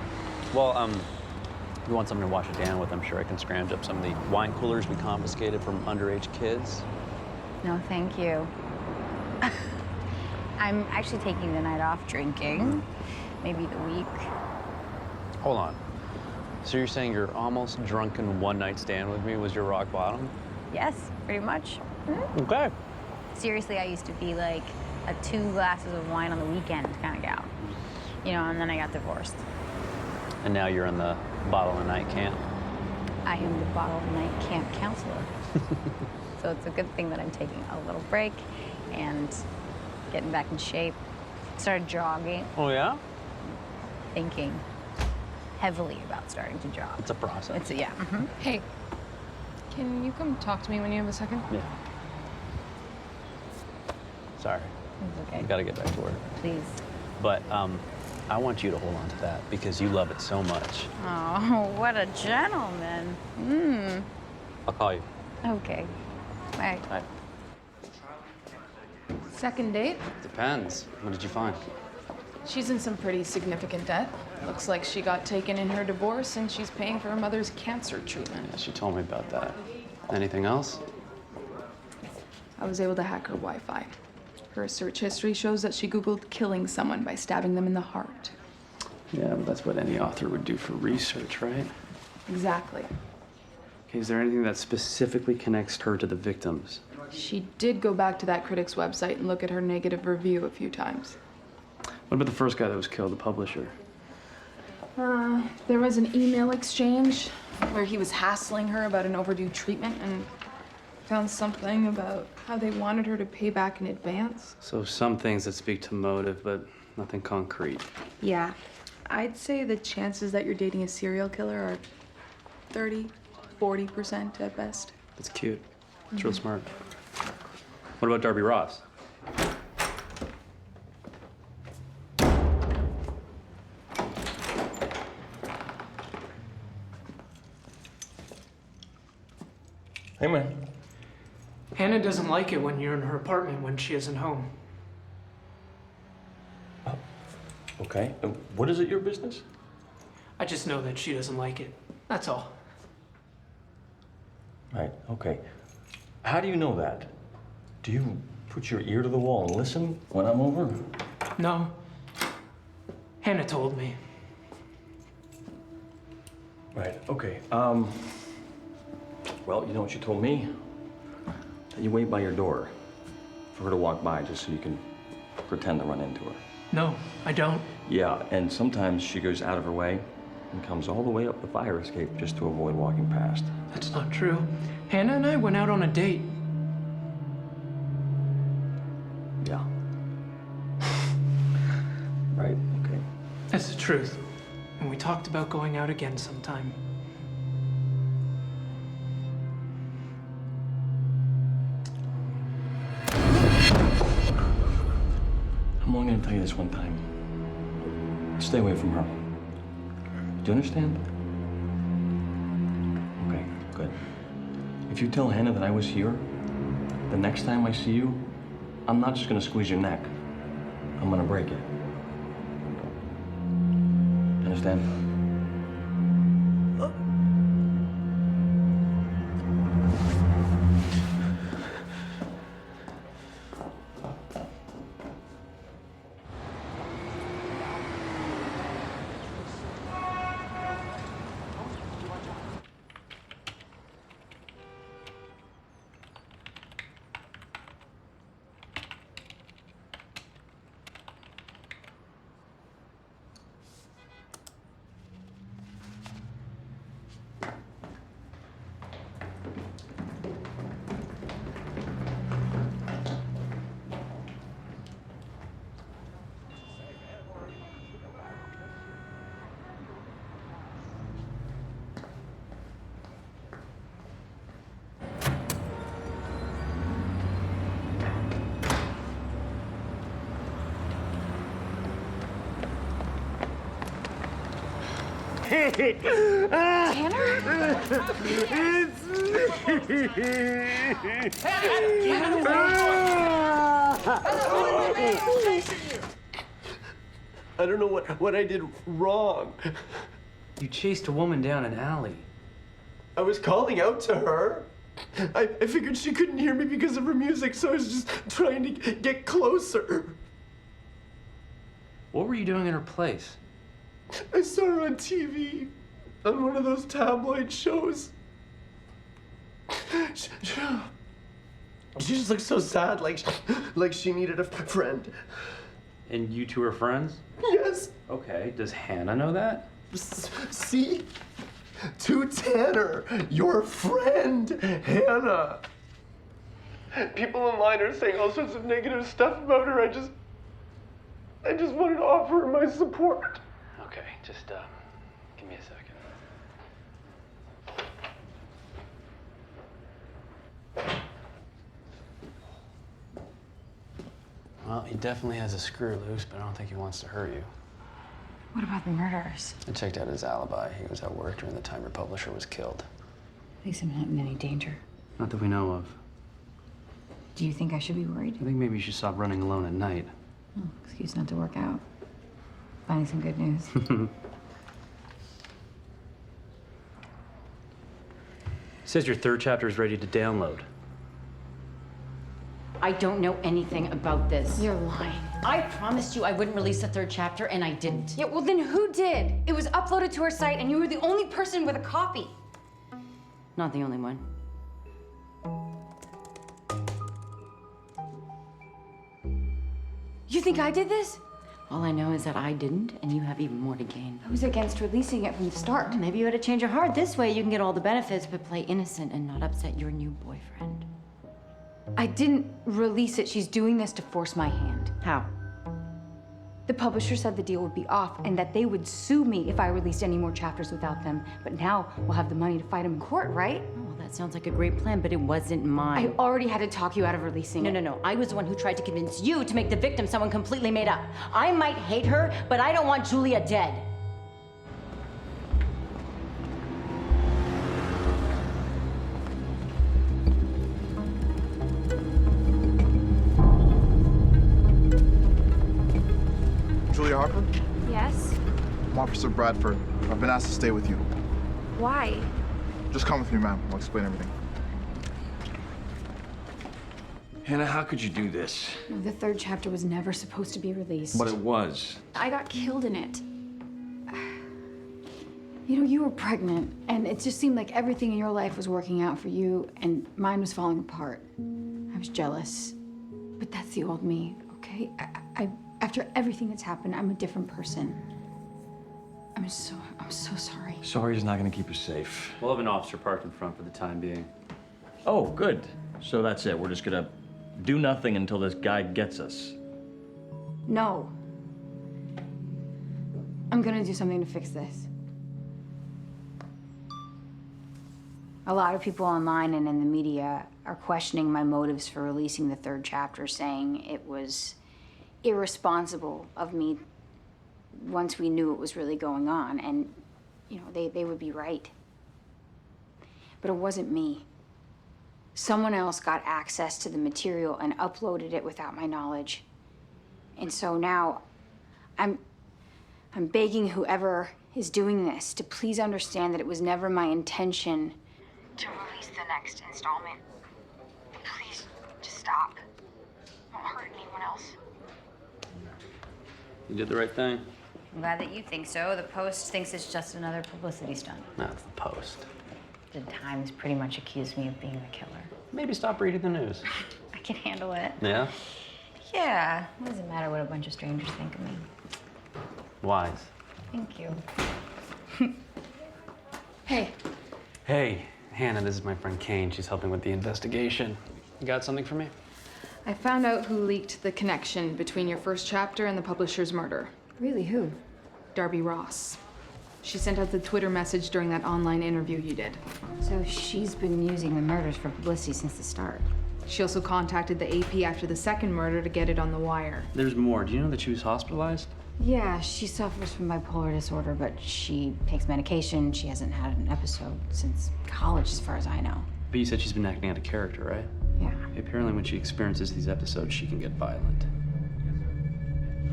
Well, if you want something to wash it down with, I'm sure I can scrounge up some of the wine coolers we confiscated from underage kids.
No, thank you. I'm actually taking the night off drinking, maybe the week.
Hold on. So you're saying your almost drunken one-night stand with me was your rock bottom?
Yes, pretty much.
Okay.
Seriously, I used to be like a 2 glasses of wine on the weekend kind of gal. You know, and then I got divorced.
And now you're in the bottle a night camp?
I am the bottle night camp counselor. So it's a good thing that I'm taking a little break and getting back in shape. Started jogging.
Oh, yeah?
Thinking heavily about starting to jog.
It's a process.
Yeah.
Hey, can you come talk to me when you have a second?
Yeah. Sorry.
It's okay.
I gotta get back to work.
Please.
But I want you to hold on to that because you love it so much.
Oh, what a gentleman.
I'll call you.
Okay. Bye.
Bye.
Second date?
Depends. What did you find?
She's in some pretty significant debt. Looks like she got taken in her divorce and she's paying for her mother's cancer treatment.
Yeah, she told me about that. Anything else?
I was able to hack her Wi-Fi. Her search history shows that she Googled killing someone by stabbing them in the heart.
Yeah, but that's what any author would do for research, right?
Exactly.
Okay, is there anything that specifically connects her to the victims?
She did go back to that critic's website and look at her negative review a few times.
What about the first guy that was killed, the publisher?
There was an email exchange where he was hassling her about an overdue treatment and found something about how they wanted her to pay back in advance.
So some things that speak to motive, but nothing concrete.
Yeah. I'd say the chances that you're dating a serial killer are 30–40% at best.
That's cute. It's real smart. What about Darby Ross?
Hey, man.
Hannah doesn't like it when you're in her apartment when she isn't home.
Okay. What is it, your business?
I just know that she doesn't like it. That's all.
Right, okay. How do you know that? Do you put your ear to the wall and listen when I'm over?
No. Hannah told me.
Right, okay. Well, you know what she told me? That you wait by your door for her to walk by just so you can pretend to run into her.
No, I don't.
Yeah, and sometimes she goes out of her way and comes all the way up the fire escape just to avoid walking past.
That's not true. Hannah and I went out on a date.
Yeah. Right, okay.
That's the truth. And we talked about going out again sometime.
I'm only gonna tell you this one time. Stay away from her. Do you understand? Okay, good. If you tell Hannah that I was here, the next time I see you, I'm not just gonna squeeze your neck. I'm gonna break it. Understand?
I don't know what I did wrong.
You chased a woman down an alley.
I was calling out to her. I figured she couldn't hear me because of her music, so I was just trying to get closer.
What were you doing in her place?
I saw her on TV, on one of those tabloid shows. She just looked so sad, like she needed a friend.
And you two are friends?
Yes.
Okay, does Hannah know that?
See? To Tanner, your friend, Hannah. People online are saying all sorts of negative stuff about her. I just wanted to offer her my support.
Okay, just give me a second. Well, he definitely has a screw loose, but I don't think he wants to hurt you.
What about the murders?
I checked out his alibi. He was at work during the time your publisher was killed.
At least I'm not in any danger.
Not that we know of.
Do you think I should be worried?
I think maybe you should stop running alone at night.
Oh, excuse not to work out. Finding some good news.
Says your third chapter is ready to download.
I don't know anything about this.
You're lying.
I promised you I wouldn't release the third chapter, and I didn't.
Yeah, well then who did? It was uploaded to our site and you were the only person with a copy.
Not the only one.
You think I did this?
All I know is that I didn't, and you have even more to gain.
I was against releasing it from the start.
Maybe you had to change your heart. This way you can get all the benefits, but play innocent and not upset your new boyfriend.
I didn't release it. She's doing this to force my hand.
How?
The publisher said the deal would be off and that they would sue me if I released any more chapters without them. But now we'll have the money to fight them in court, right?
Well, that sounds like a great plan, but it wasn't mine.
I already had to talk you out of releasing it.
No. I was the one who tried to convince you to make the victim someone completely made up. I might hate her, but I don't want Julia dead.
Julia Harper?
Yes?
I'm Officer Bradford. I've been asked to stay with you.
Why?
Just come with me, ma'am. I'll explain everything.
Hannah, how could you do this?
No, the third chapter was never supposed to be released.
But it was.
I got killed in it. You know, you were pregnant, and it just seemed like everything in your life was working out for you, and mine was falling apart. I was jealous. But that's the old me, okay? After everything that's happened, I'm a different person. I'm so sorry.
Sorry is not gonna keep us safe.
We'll have an officer parked in front for the time being.
Oh, good. So that's it. We're just gonna do nothing until this guy gets us.
No. I'm gonna do something to fix this. A lot of people online and in the media are questioning my motives for releasing the third chapter, saying it was irresponsible of me once we knew what was really going on. And, you know, they would be right. But it wasn't me. Someone else got access to the material and uploaded it without my knowledge. And so now I'm begging whoever is doing this to please understand that it was never my intention to release the next installment. Please, just stop. Don't hurt anyone else.
You did the right thing.
I'm glad that you think so. The Post thinks it's just another publicity stunt.
That's the Post.
The Times pretty much accused me of being the killer.
Maybe stop reading the news.
I can handle it.
Yeah?
Yeah. What does it matter what a bunch of strangers think of me?
Wise.
Thank you. Hey.
Hey, Hannah, this is my friend Kane. She's helping with the investigation. You got something for me?
I found out who leaked the connection between your first chapter and the publisher's murder.
Really, who?
Darby Ross. She sent out the Twitter message during that online interview you did.
So she's been using the murders for publicity since the start.
She also contacted the AP after the second murder to get it on the wire.
There's more. Do you know that she was hospitalized?
Yeah, she suffers from bipolar disorder, but she takes medication. She hasn't had an episode since college, as far as I know.
But you said she's been acting out of character, right?
Yeah.
Apparently when she experiences these episodes, she can get violent.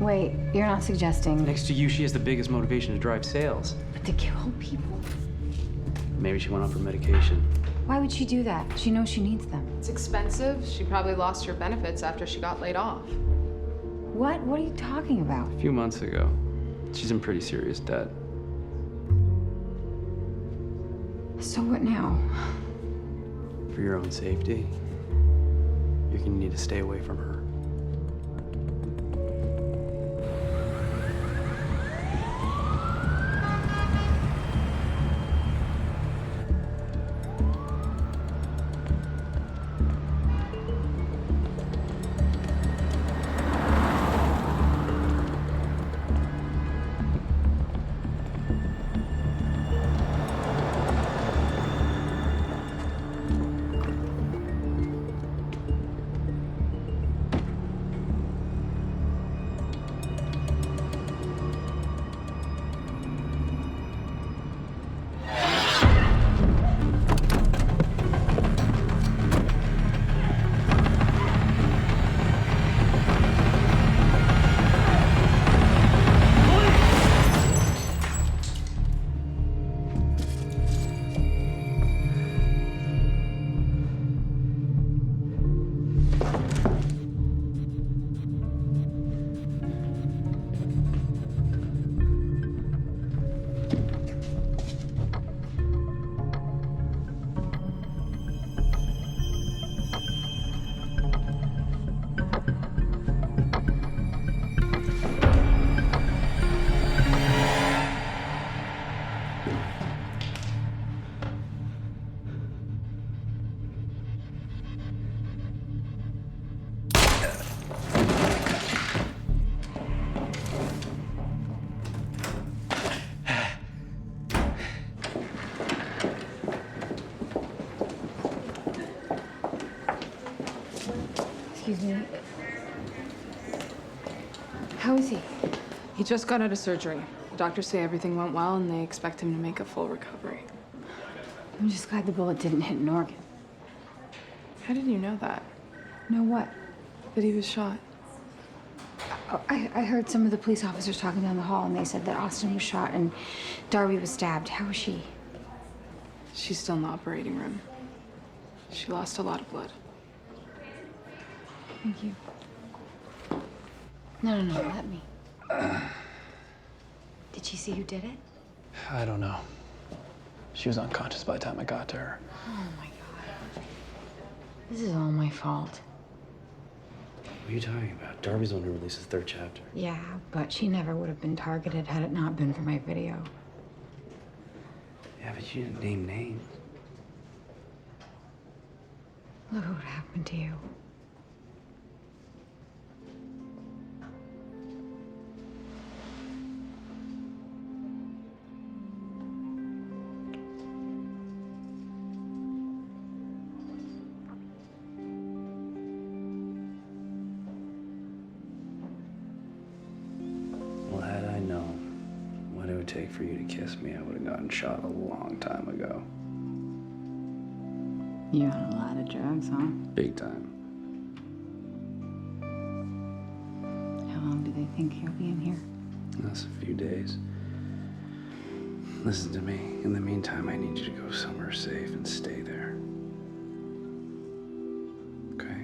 Wait, you're not suggesting...
Next to you, she has the biggest motivation to drive sales.
But to kill people?
Maybe she went on for medication.
Why would she do that? She knows she needs them.
It's expensive. She probably lost her benefits after she got laid off.
What? What are you talking about?
A few months ago, she's in pretty serious debt.
So what now?
For your own safety, you're gonna need to stay away from her.
Excuse me. How is he?
He just got out of surgery. The doctors say everything went well and they expect him to make a full recovery.
I'm just glad the bullet didn't hit an organ.
How did you know that?
Know what?
That he was shot.
I heard some of the police officers talking down the hall, and they said that Austin was shot and Darby was stabbed. How is she?
She's still in the operating room. She lost a lot of blood.
Thank you. No, let me. Did she see who did it?
I don't know. She was unconscious by the time I got to her.
Oh my God. This is all my fault.
What are you talking about? Darby's the one who released his 3rd chapter.
Yeah, but she never would have been targeted had it not been for my video.
Yeah, but you didn't name names.
Look what happened to you.
Well, had I known what it would take for you to kiss me, I would have gotten shot a long time ago.
You on a lot of drugs, huh?
Big time.
How long do they think you'll be in here?
That's a few days. Listen to me. In the meantime, I need you to go somewhere safe and stay there. Okay?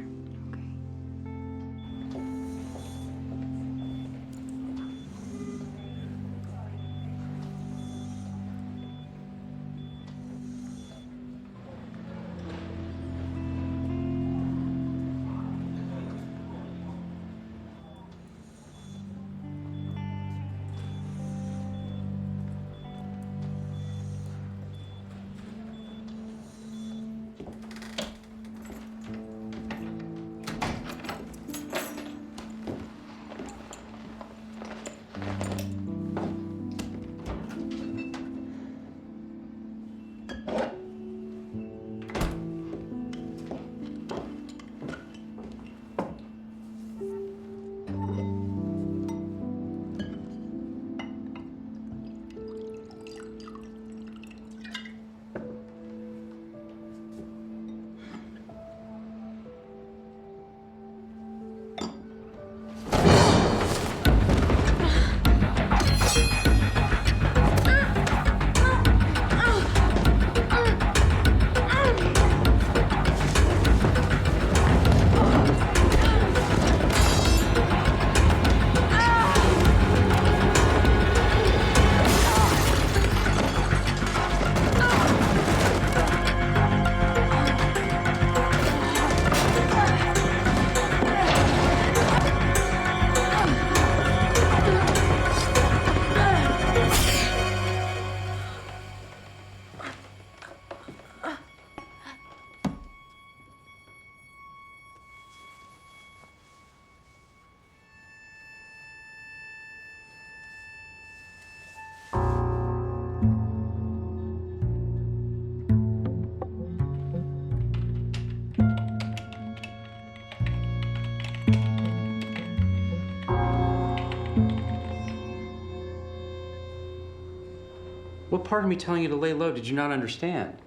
part of me telling you to lay low. Did you not understand?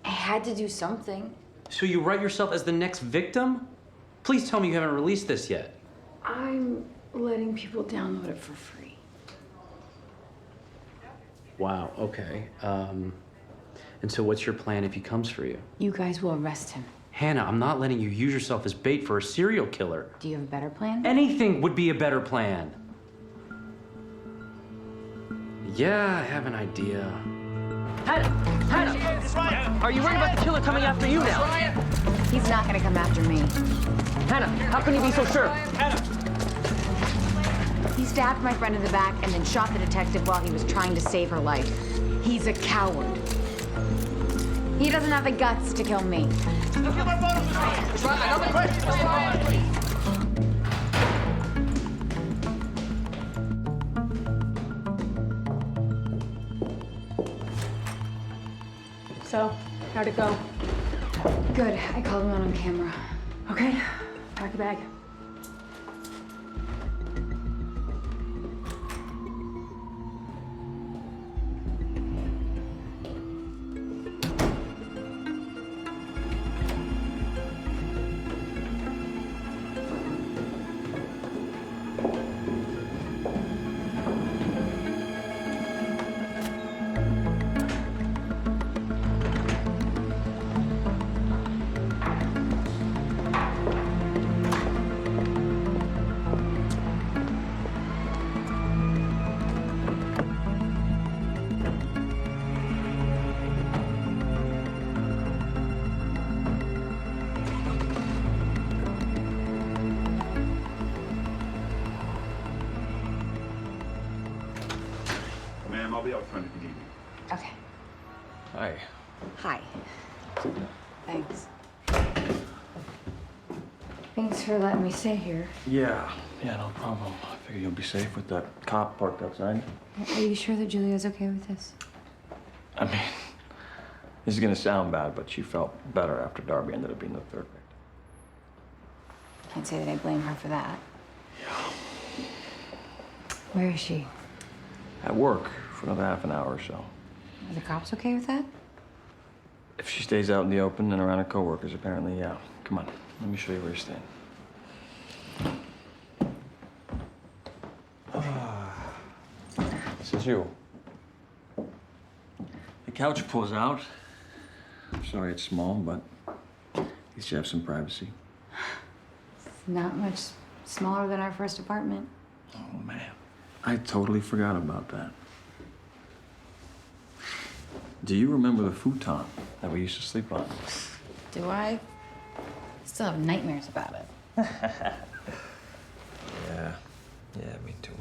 I had to do something.
So you write yourself as the next victim? Please tell me you haven't released this yet.
I'm letting people download it for free.
Wow, okay. And so what's your plan if he comes for you?
You guys will arrest him.
Hannah, I'm not letting you use yourself as bait for a serial killer.
Do you have a better plan?
Anything would be a better plan. Yeah, I have an idea.
Hannah! Are you worried about the killer coming after you now?
He's not gonna come after me.
Hannah, how can you be so sure?
He stabbed my friend in the back and then shot the detective while he was trying to save her life. He's a coward. He doesn't have the guts to kill me.
Another question.
So, how'd it go? Good. I called him out on camera.
Okay, pack a bag.
Ma'am, I'll be out front if you need me.
Okay.
Hi.
Hi. Thanks. Thanks for letting me stay here.
Yeah, no problem. I figure you'll be safe with that cop parked outside.
Are you sure that Julia's okay with this?
I mean, this is gonna sound bad, but she felt better after Darby ended up being the third victim.
Can't say that I blame her for that.
Yeah.
Where is she?
At work for another half an hour or so.
Are the cops okay with that?
If she stays out in the open and around her coworkers, apparently, yeah. Come on, let me show you where you're staying. This is you. The couch pulls out. I'm sorry it's small, but at least you have some privacy.
It's not much smaller than our first apartment.
Oh, man. I totally forgot about that. Do you remember the futon that we used to sleep on?
Do I? Still have nightmares about it.
Yeah, me too.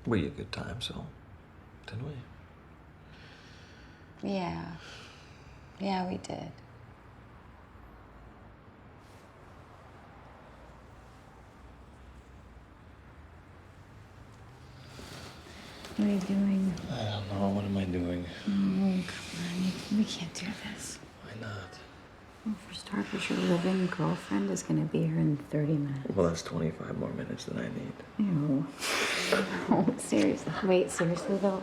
We had a good time, so, didn't we?
Yeah. Yeah, we did. What are you doing?
I don't know. What am I doing?
Oh, come on. We can't do this.
Why not?
Well, for starters, your living girlfriend is going to be here in 30 minutes.
Well, that's 25 more minutes than I need.
Ew. Oh, seriously. Wait, seriously, though?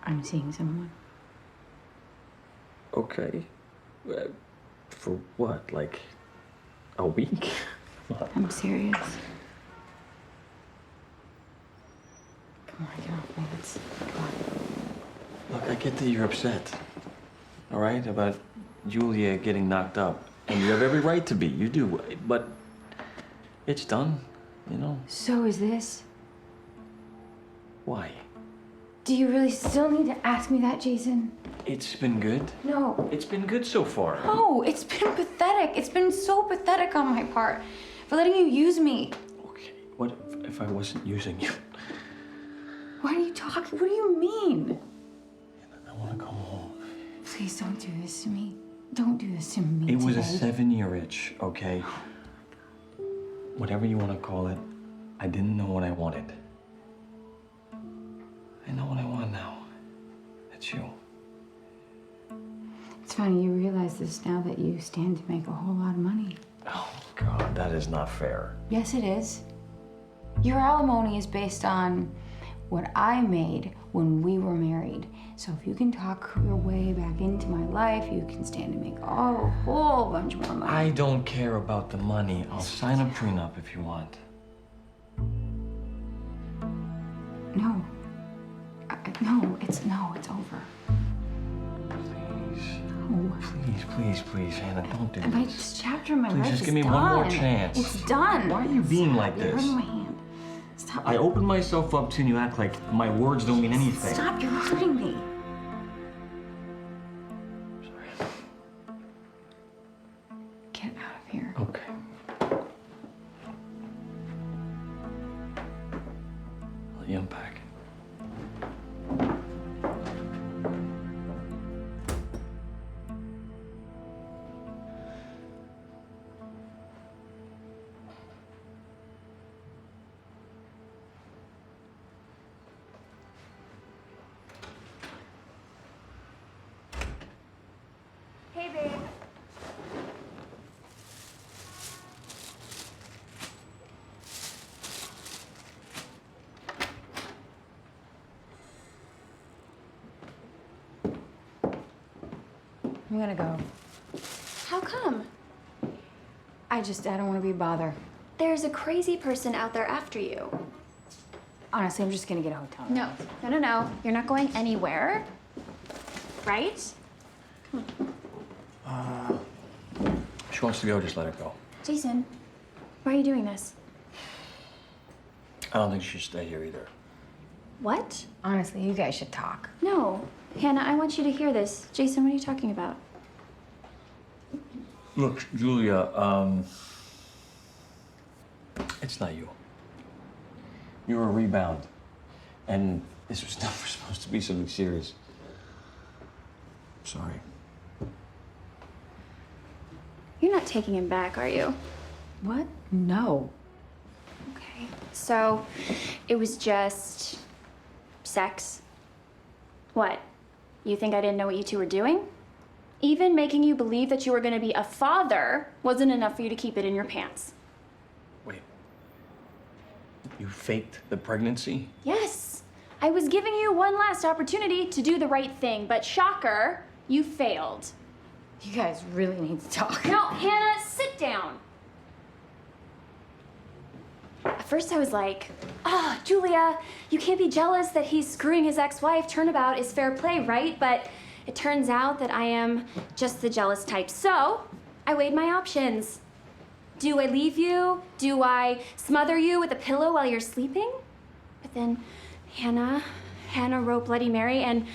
I'm seeing someone.
Okay. For what? Like, a week?
I'm serious. Come on, get off me. Come on.
Look, I get that you're upset. All right? About Julia getting knocked up. And you have every right to be. You do. But it's done, you know?
So is this?
Why?
Do you really still need to ask me that, Jason?
It's been good.
No.
It's been good so far.
No, it's been pathetic. It's been so pathetic on my part for letting you use me.
Okay, what if I wasn't using you?
What are you talking? What do you mean?
I want to come home.
Please don't do this to me. Don't do this to me.
It was a
today.
7-year itch, okay? Whatever you want to call it, I didn't know what I wanted. I know what I want now. It's you.
It's funny you realize this now that you stand to make a whole lot of money.
Oh, God, that is not fair.
Yes, it is. Your alimony is based on what I made when we were married. So if you can talk your way back into my life, you can stand to make a whole bunch more money.
I don't care about the money. I'll sign a prenup if you want.
No. No, it's over. No.
Please, Hannah, don't do
My
this.
chapter in my
Please,
life
just
is
give me
done.
one more chance.
It's done.
Why are you being like
You're
this?
hurting my hand. Stop.
I opened myself up to you and you act like my words don't mean anything.
Stop, you're hurting me. Get out of here.
Okay. Let you unpack.
Hey, babe.
I'm gonna go.
How come?
I don't want to be a bother.
There's a crazy person out there after you.
Honestly, I'm just gonna get a hotel room.
No. You're not going anywhere. Right?
She wants to go, just let her go.
Jason, why are you doing this?
I don't think she should stay here either.
What?
Honestly, you guys should talk.
No. Hannah, I want you to hear this. Jason, what are you talking about?
Look, Julia, it's not you. You're a rebound. And this was never supposed to be something serious. Sorry.
You're not taking him back, are you?
What? No.
Okay. So, it was just sex? What? You think I didn't know what you two were doing? Even making you believe that you were gonna be a father wasn't enough for you to keep it in your pants.
Wait. You faked the pregnancy?
Yes. I was giving you one last opportunity to do the right thing, but shocker, you failed.
You guys really need to talk.
No, Hannah, sit down. At first I was like, oh, Julia, you can't be jealous that he's screwing his ex-wife. Turnabout is fair play, right? But it turns out that I am just the jealous type. So I weighed my options. Do I leave you? Do I smother you with a pillow while you're sleeping? But then Hannah wrote Bloody Mary, and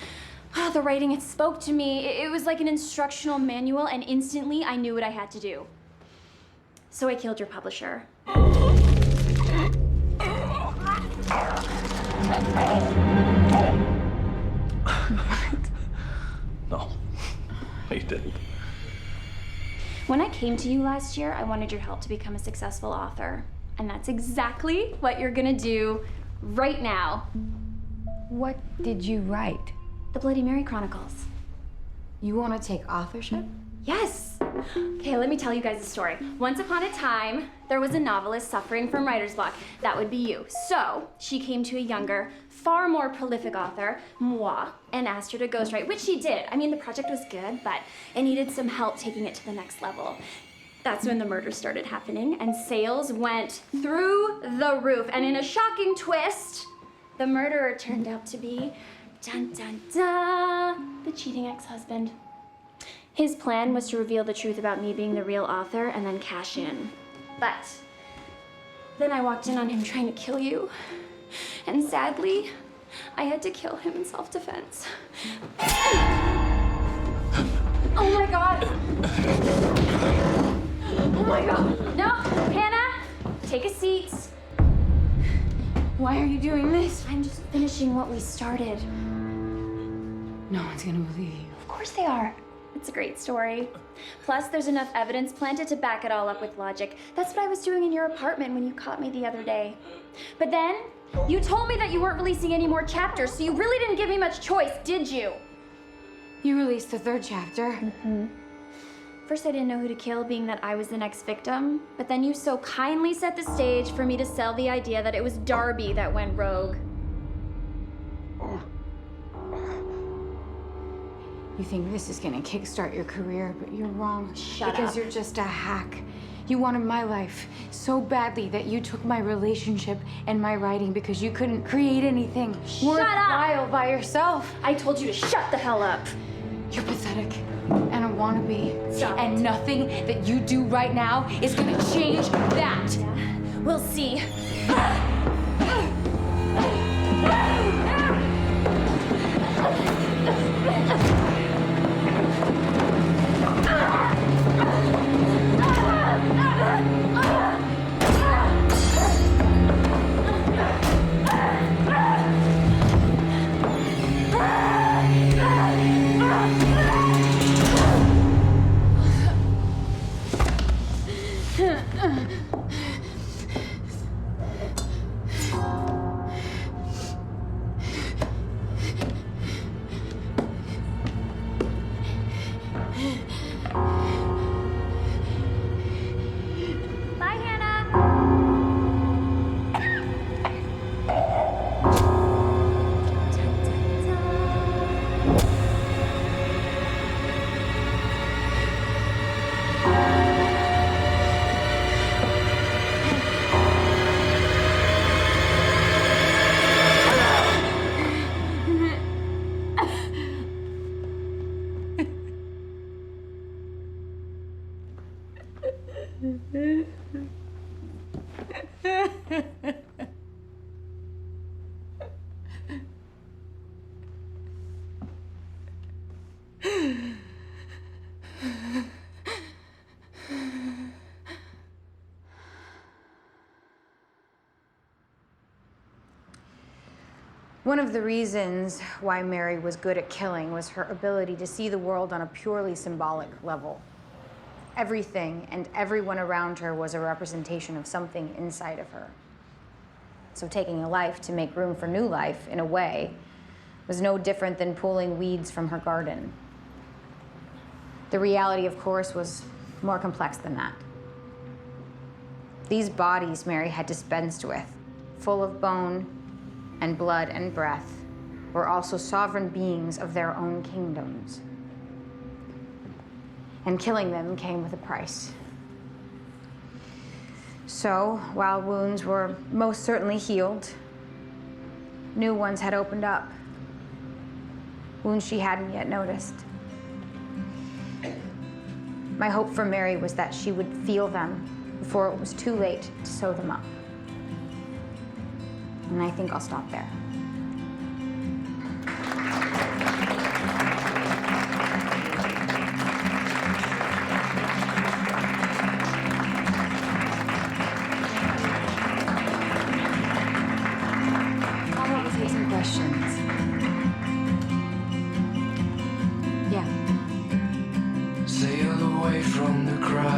the writing, it spoke to me. It was like an instructional manual, and instantly I knew what I had to do. So I killed your publisher.
No, you didn't.
When I came to you last year, I wanted your help to become a successful author. And that's exactly what you're gonna do right now.
What did you write?
The Bloody Mary Chronicles.
You want to take authorship?
Yes! Okay, let me tell you guys a story. Once upon a time, there was a novelist suffering from writer's block. That would be you. So, she came to a younger, far more prolific author, moi, and asked her to ghostwrite, which she did. I mean, the project was good, but it needed some help taking it to the next level. That's when the murders started happening, and sales went through the roof. And in a shocking twist, the murderer turned out to be, dun dun dun, the cheating ex-husband. His plan was to reveal the truth about me being the real author and then cash in. But then I walked in on him trying to kill you. And sadly, I had to kill him in self-defense. Oh my God! Oh my God! No, Hannah, take a seat.
Why are you doing this?
I'm just finishing what we started.
No one's gonna believe you.
Of course they are. It's a great story. Plus, there's enough evidence planted to back it all up with logic. That's what I was doing in your apartment when you caught me the other day. But then, you told me that you weren't releasing any more chapters, so you really didn't give me much choice, did you?
You released the third chapter.
First, I didn't know who to kill, being that I was the next victim. But then you so kindly set the stage for me to sell the idea that it was Darby that went rogue.
You think this is gonna kickstart your career, but you're wrong.
Shut
because
up.
you're just a hack. You wanted my life so badly that you took my relationship and my writing because you couldn't create anything worthwhile by yourself.
I told you to shut the hell up.
You're pathetic and a wannabe.
Stop
and
it.
nothing that you do right now is gonna change that.
Yeah, we'll see. Bye, Hannah.
One of the reasons why Mary was good at killing was her ability to see the world on a purely symbolic level. Everything and everyone around her was a representation of something inside of her. So taking a life to make room for new life, in a way, was no different than pulling weeds from her garden. The reality, of course, was more complex than that. These bodies Mary had dispensed with, full of bone and blood and breath, were also sovereign beings of their own kingdoms. And killing them came with a price. So, while wounds were most certainly healed, new ones had opened up. Wounds she hadn't yet noticed. My hope for Mary was that she would feel them before it was too late to sew them up. And I think I'll stop there. I'll help you take some questions. Yeah.
Sail away from the crowd.